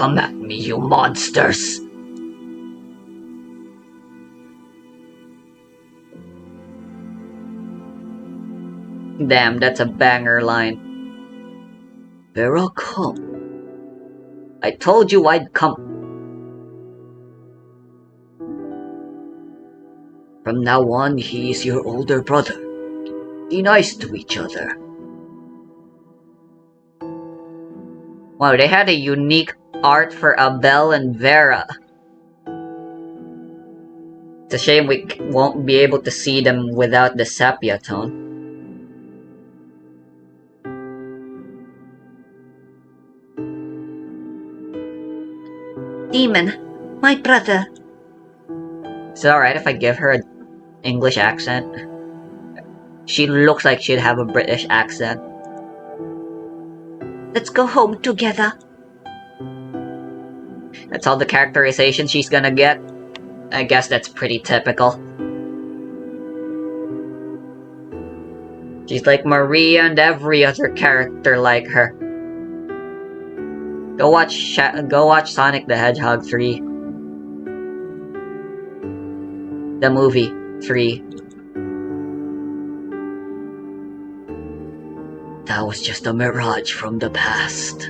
Speaker 2: Come at me, you monsters!
Speaker 1: Damn, that's a banger line. Vera, come. I told you I'd come. From now on, he is your older brother. Be nice to each other. Wow, they had a unique art for Abel and Vera. It's a shame we won't be able to see them without the sepia tone.
Speaker 2: Demon, my brother.
Speaker 1: Is it alright if I give her an English accent? She looks like she'd have a British accent.
Speaker 2: Let's go home together.
Speaker 1: That's all the characterization she's gonna get. I guess that's pretty typical. She's like Maria and every other character like her. Go watch Sonic the Hedgehog 3. The movie 3. That was just a mirage from the past.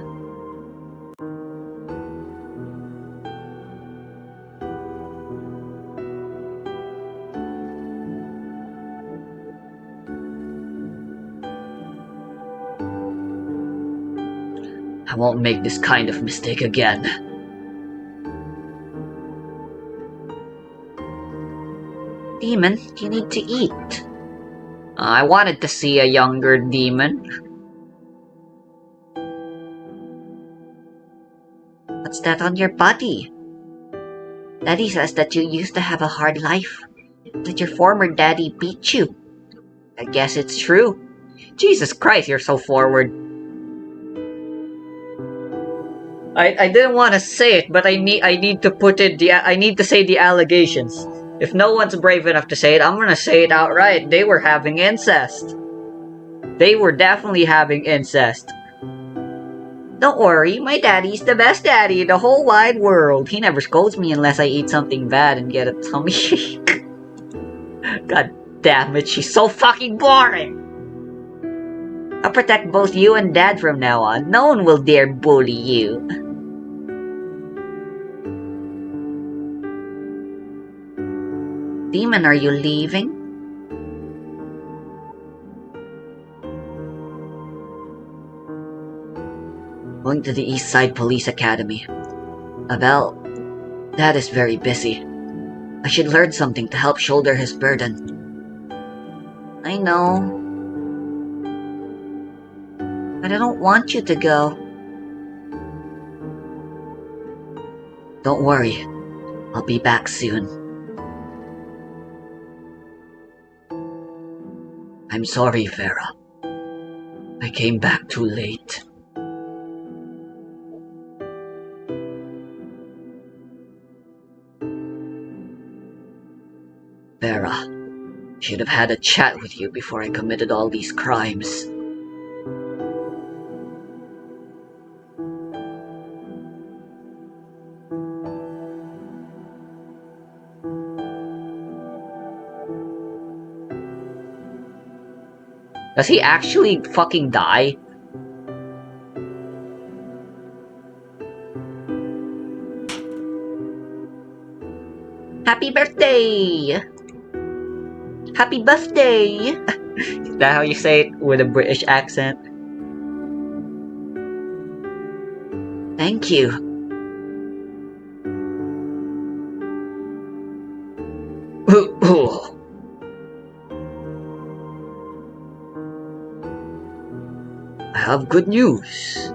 Speaker 1: I won't make this kind of mistake again.
Speaker 2: Demon, you need to eat.
Speaker 1: I wanted to see a younger demon.
Speaker 2: What's that on your body? Daddy says that you used to have a hard life. That your former daddy beat you.
Speaker 1: I guess it's true. Jesus Christ, you're so forward. I didn't want to say it, but I need to put it I need to say the allegations. If no one's brave enough to say it, I'm gonna say it outright. They were having incest. They were definitely having incest.
Speaker 2: Don't worry, my daddy's the best daddy in the whole wide world. He never scolds me unless I eat something bad and get a tummy ache.
Speaker 1: God damn it, she's so fucking boring!
Speaker 2: I'll protect both you and Dad from now on. No one will dare bully you. Demon, are you leaving?
Speaker 1: Going to the East Side Police Academy. Abel, Dad is very busy. I should learn something to help shoulder his burden.
Speaker 2: I know. But I don't want you to go.
Speaker 1: Don't worry. I'll be back soon. I'm sorry, Vera. I came back too late. Vera, should have had a chat with you before I committed all these crimes. Does he actually fucking die?
Speaker 2: Happy birthday! Happy birthday!
Speaker 1: Is that how you say it with a British accent?
Speaker 2: Thank you.
Speaker 1: I have good news.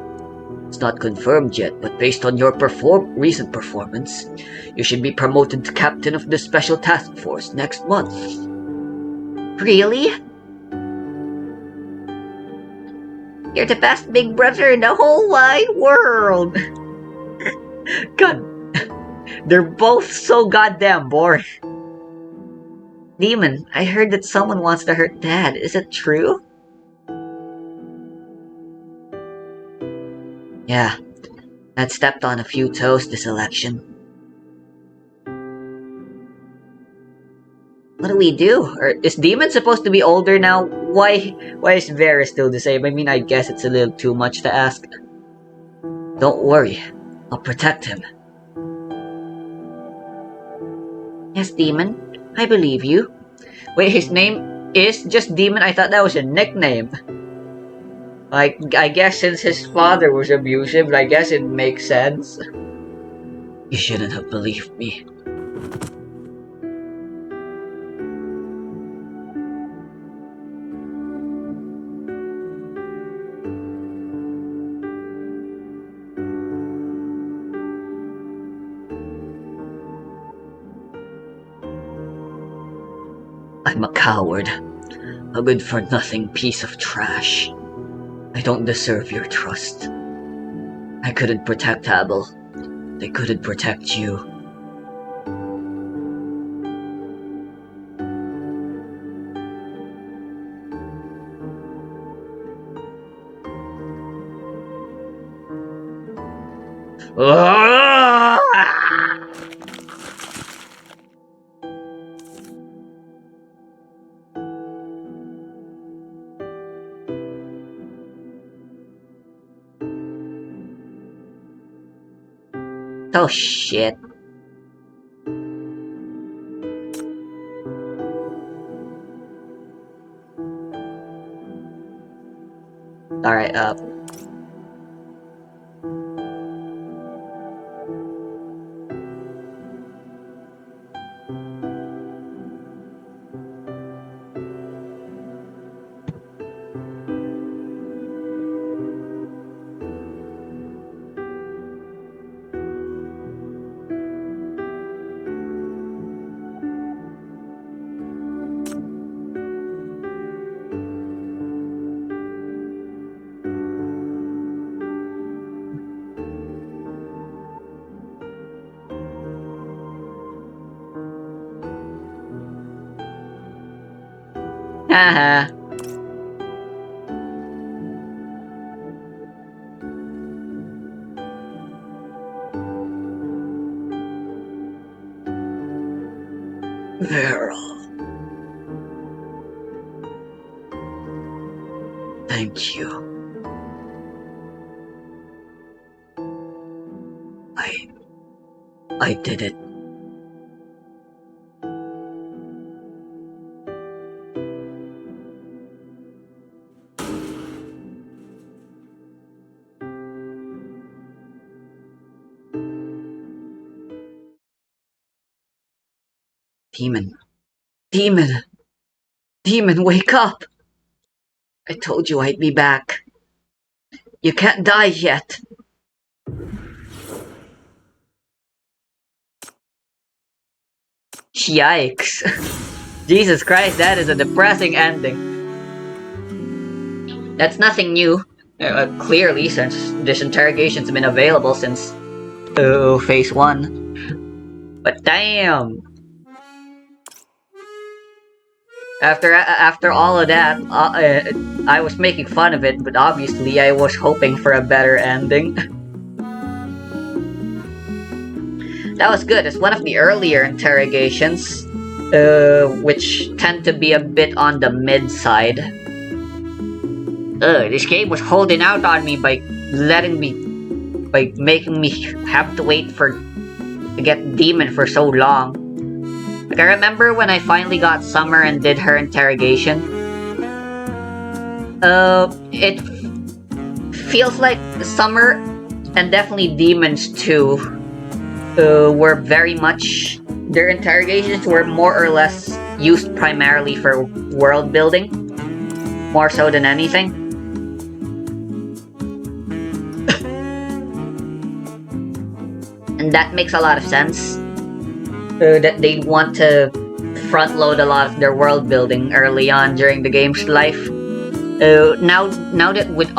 Speaker 1: It's not confirmed yet, but based on your recent performance, you should be promoted to captain of the Special Task Force next month.
Speaker 2: Really? You're the best big brother in the whole wide world.
Speaker 1: God, they're both so goddamn boring.
Speaker 2: Demon, I heard that someone wants to hurt Dad. Is it true?
Speaker 1: Yeah,
Speaker 2: I'd stepped on a few toes this election. What do we do? Or is Demon supposed to be older now? Why is Vera still the same? I mean, I guess it's a little too much to ask. Don't worry, I'll protect him. Yes, Demon, I believe you. Wait, his name is just Demon? I thought that was a nickname. I guess since his father was abusive, I guess it makes sense. You shouldn't have believed me. I'm a coward. A good-for-nothing piece of trash. I don't deserve your trust. I couldn't protect Abel. They couldn't protect you. Oh shit. Alright, haha. Vera. Thank you. I did it. Demon. Demon! Demon, wake up! I told you I'd be back. You can't die yet. Yikes. Jesus Christ, that is a depressing ending. That's nothing new. Clearly, since this interrogation's been available since phase 1. But damn! After all of that, I was making fun of it, but obviously I was hoping for a better ending. That was good. It's one of the earlier interrogations, which tend to be a bit on the mid side. This game was holding out on me by making me have to wait to get Demon for so long. Like, I remember when I finally got Summer and did her interrogation. It feels like Summer, and definitely Demons too, were very much... Their interrogations were more or less used primarily for world building, more so than anything. And that makes a lot of sense. That they want to front load a lot of their world building early on during the game's life. Now that with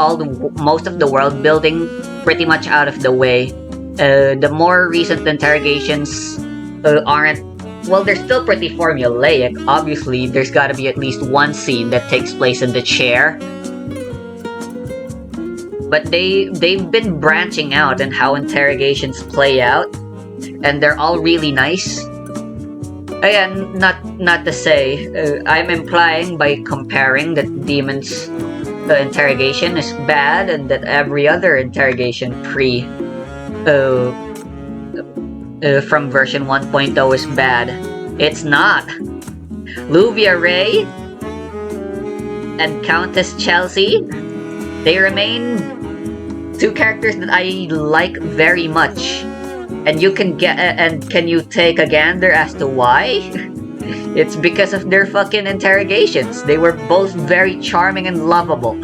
Speaker 2: most of the world building pretty much out of the way, the more recent interrogations aren't... Well, they're still pretty formulaic. Obviously, there's gotta be at least one scene that takes place in the chair. but they've been branching out in how interrogations play out, and they're all really nice. Again, not to say I'm implying by comparing that Demon's interrogation is bad and that every other interrogation from version 1.0 is bad. It's not. Luvia Ray and Countess Chelsea, they remain two characters that I like very much. And can you take a gander as to why? It's because of their fucking interrogations. They were both very charming and lovable.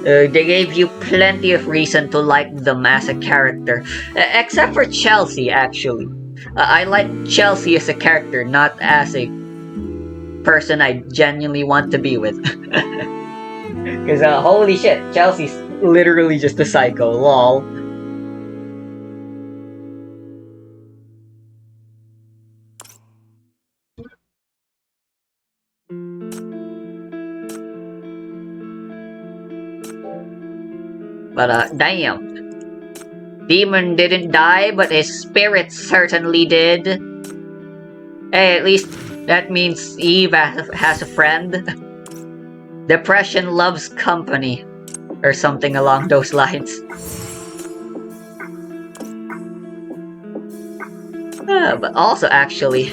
Speaker 2: They gave you plenty of reason to like them as a character. Except for Chelsea, actually. I like Chelsea as a character, not as a person I genuinely want to be with. Because holy shit, Chelsea's literally just a psycho, lol. But damn. Demon didn't die, but his spirit certainly did. Hey, at least that means Eve has a friend. Depression loves company. Or something along those lines. But also, actually...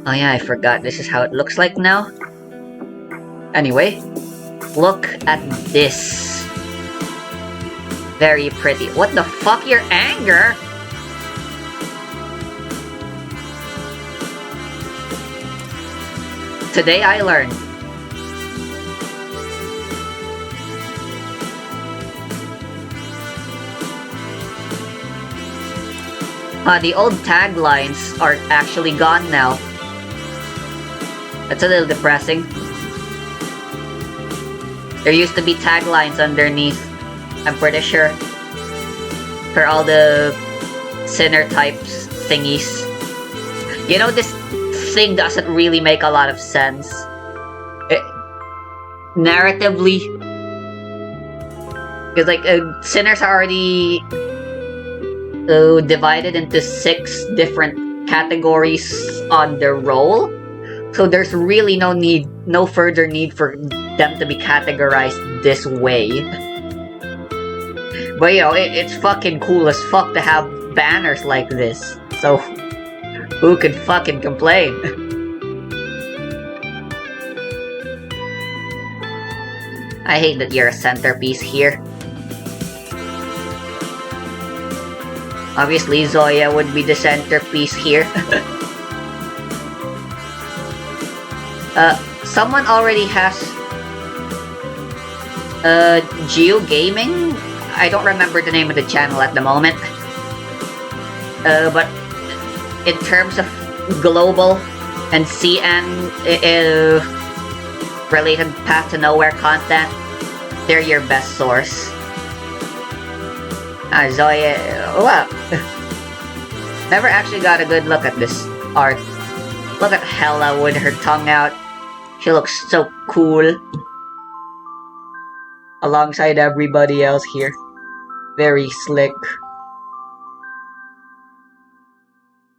Speaker 2: Oh yeah, I forgot this is how it looks like now. Anyway, look at this. Very pretty. What the fuck, your anger? Today I learned. The old taglines are actually gone now. That's a little depressing. There used to be taglines underneath, I'm pretty sure, for all the sinner types thingies. You know, this thing doesn't really make a lot of sense. Narratively, because like sinners are already divided into 6 different categories on their role, so there's really no further need for them to be categorized this way. But you know, it's fucking cool as fuck to have banners like this, so who could fucking complain? I hate that you're a centerpiece here. Obviously, Zoya would be the centerpiece here. Someone already has Geo Gaming? I don't remember the name of the channel at the moment. But in terms of global and CN related Path to Nowhere content, they're your best source. Zoya, well, never actually got a good look at this art. Look at Hella with her tongue out. She looks so cool. Alongside everybody else here. Very slick.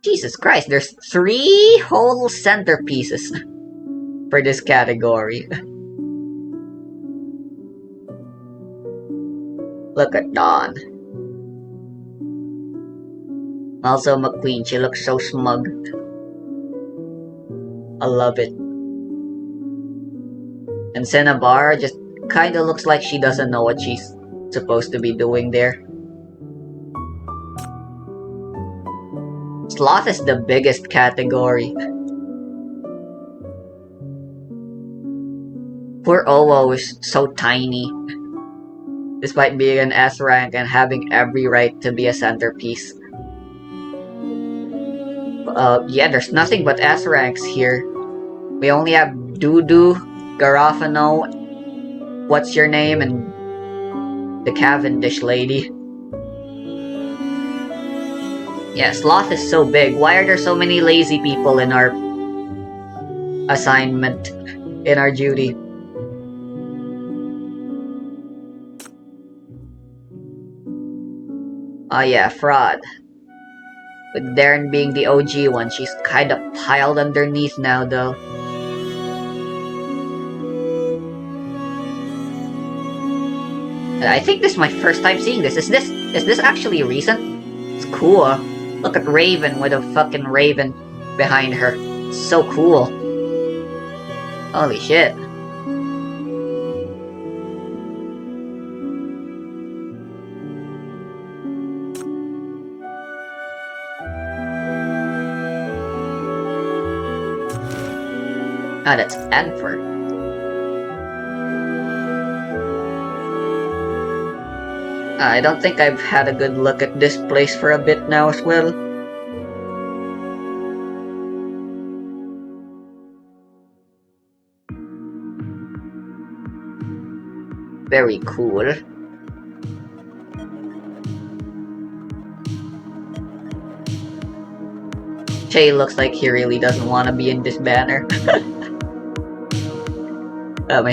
Speaker 2: Jesus Christ, there's 3 whole centerpieces for this category. Look at Dawn. Also McQueen, she looks so smug. I love it. And Cinnabar just kinda looks like she doesn't know what she's supposed to be doing there. Sloth is the biggest category. Poor Owo is so tiny. Despite being an S rank and having every right to be a centerpiece. Yeah, there's nothing but S ranks here. We only have Dudu, Garofano, what's your name, and the Cavendish lady. Yeah, Sloth is so big. Why are there so many lazy people in our
Speaker 1: assignment in our duty. Oh yeah, fraud. With Darren being the OG one, she's kinda piled underneath now though. I think this is my first time seeing this. Is this actually recent? It's cool. Look at Raven with a fucking raven behind her. It's so cool. Holy shit. Ah, that's Edford. I don't think I've had a good look at this place for a bit now as well. Very cool. Shay looks like he really doesn't want to be in this banner. My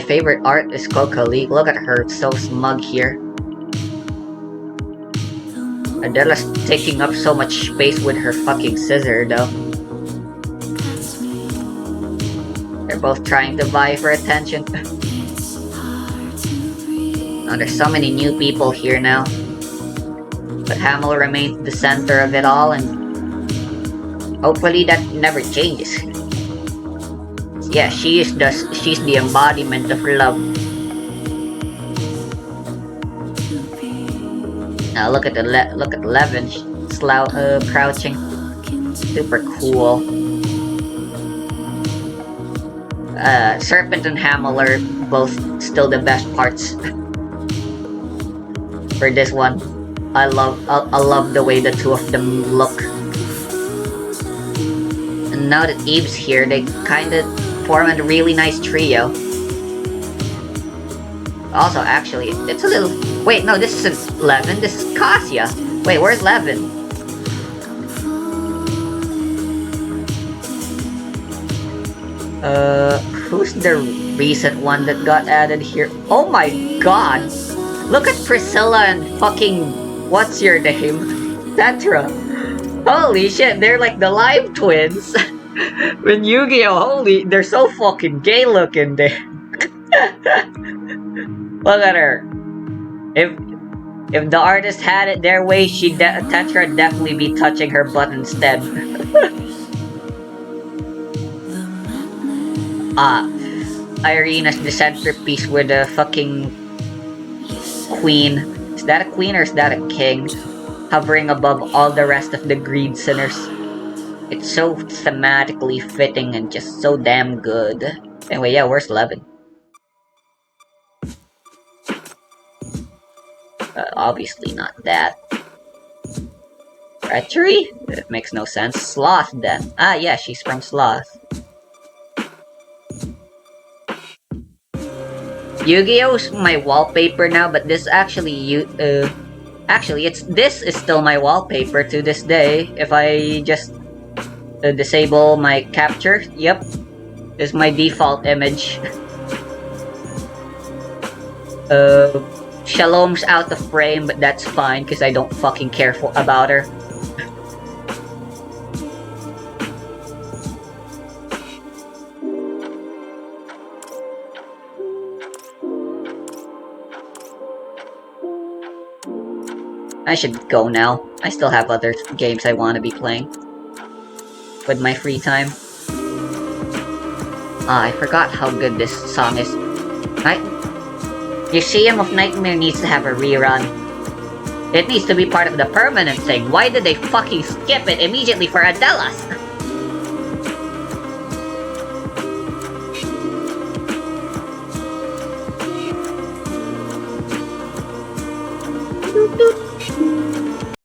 Speaker 1: favorite art is Kokali. Look at her, so smug here. Adela's taking up so much space with her fucking scissor though. They're both trying to vie for attention. Oh, there's so many new people here now. But Hamel remains the center of it all, and hopefully that never changes. Yeah, she's the embodiment of love. Now look at Levin, crouching, super cool. Serpent and Hamel are both still the best parts for this one. I love the way the two of them look. And now that Eve's here, they kinda form a really nice trio. Also, actually, it's a little... Wait, no, this isn't Levin, this is Kasia. Wait, where's Levin? Who's the recent one that got added here? Oh my god! Look at Priscilla and fucking... What's your name? Tetra. Holy shit, they're like the live twins. When Yu-Gi-Oh! Holy, they're so fucking gay looking there. Look at her. If the artist had it their way, Tetra would definitely be touching her butt instead. Irina's the centerpiece with a fucking queen. Is that a queen or is that a king? Hovering above all the rest of the greed sinners. It's so thematically fitting and just so damn good. Anyway, yeah, where's Levin? Obviously not that. Treachery? It makes no sense. Sloth then. Ah, yeah, she's from Sloth. Yu-Gi-Oh's my wallpaper now, but this actually this is still my wallpaper to this day. If I just disable my capture, yep, this is my default image. Shalom's out of frame, but that's fine because I don't fucking care about her. I should go now. I still have other games I want to be playing with my free time. I forgot how good this song is. Museum of Nightmare needs to have a rerun. It needs to be part of the permanent thing. Why did they fucking skip it immediately for Adelas?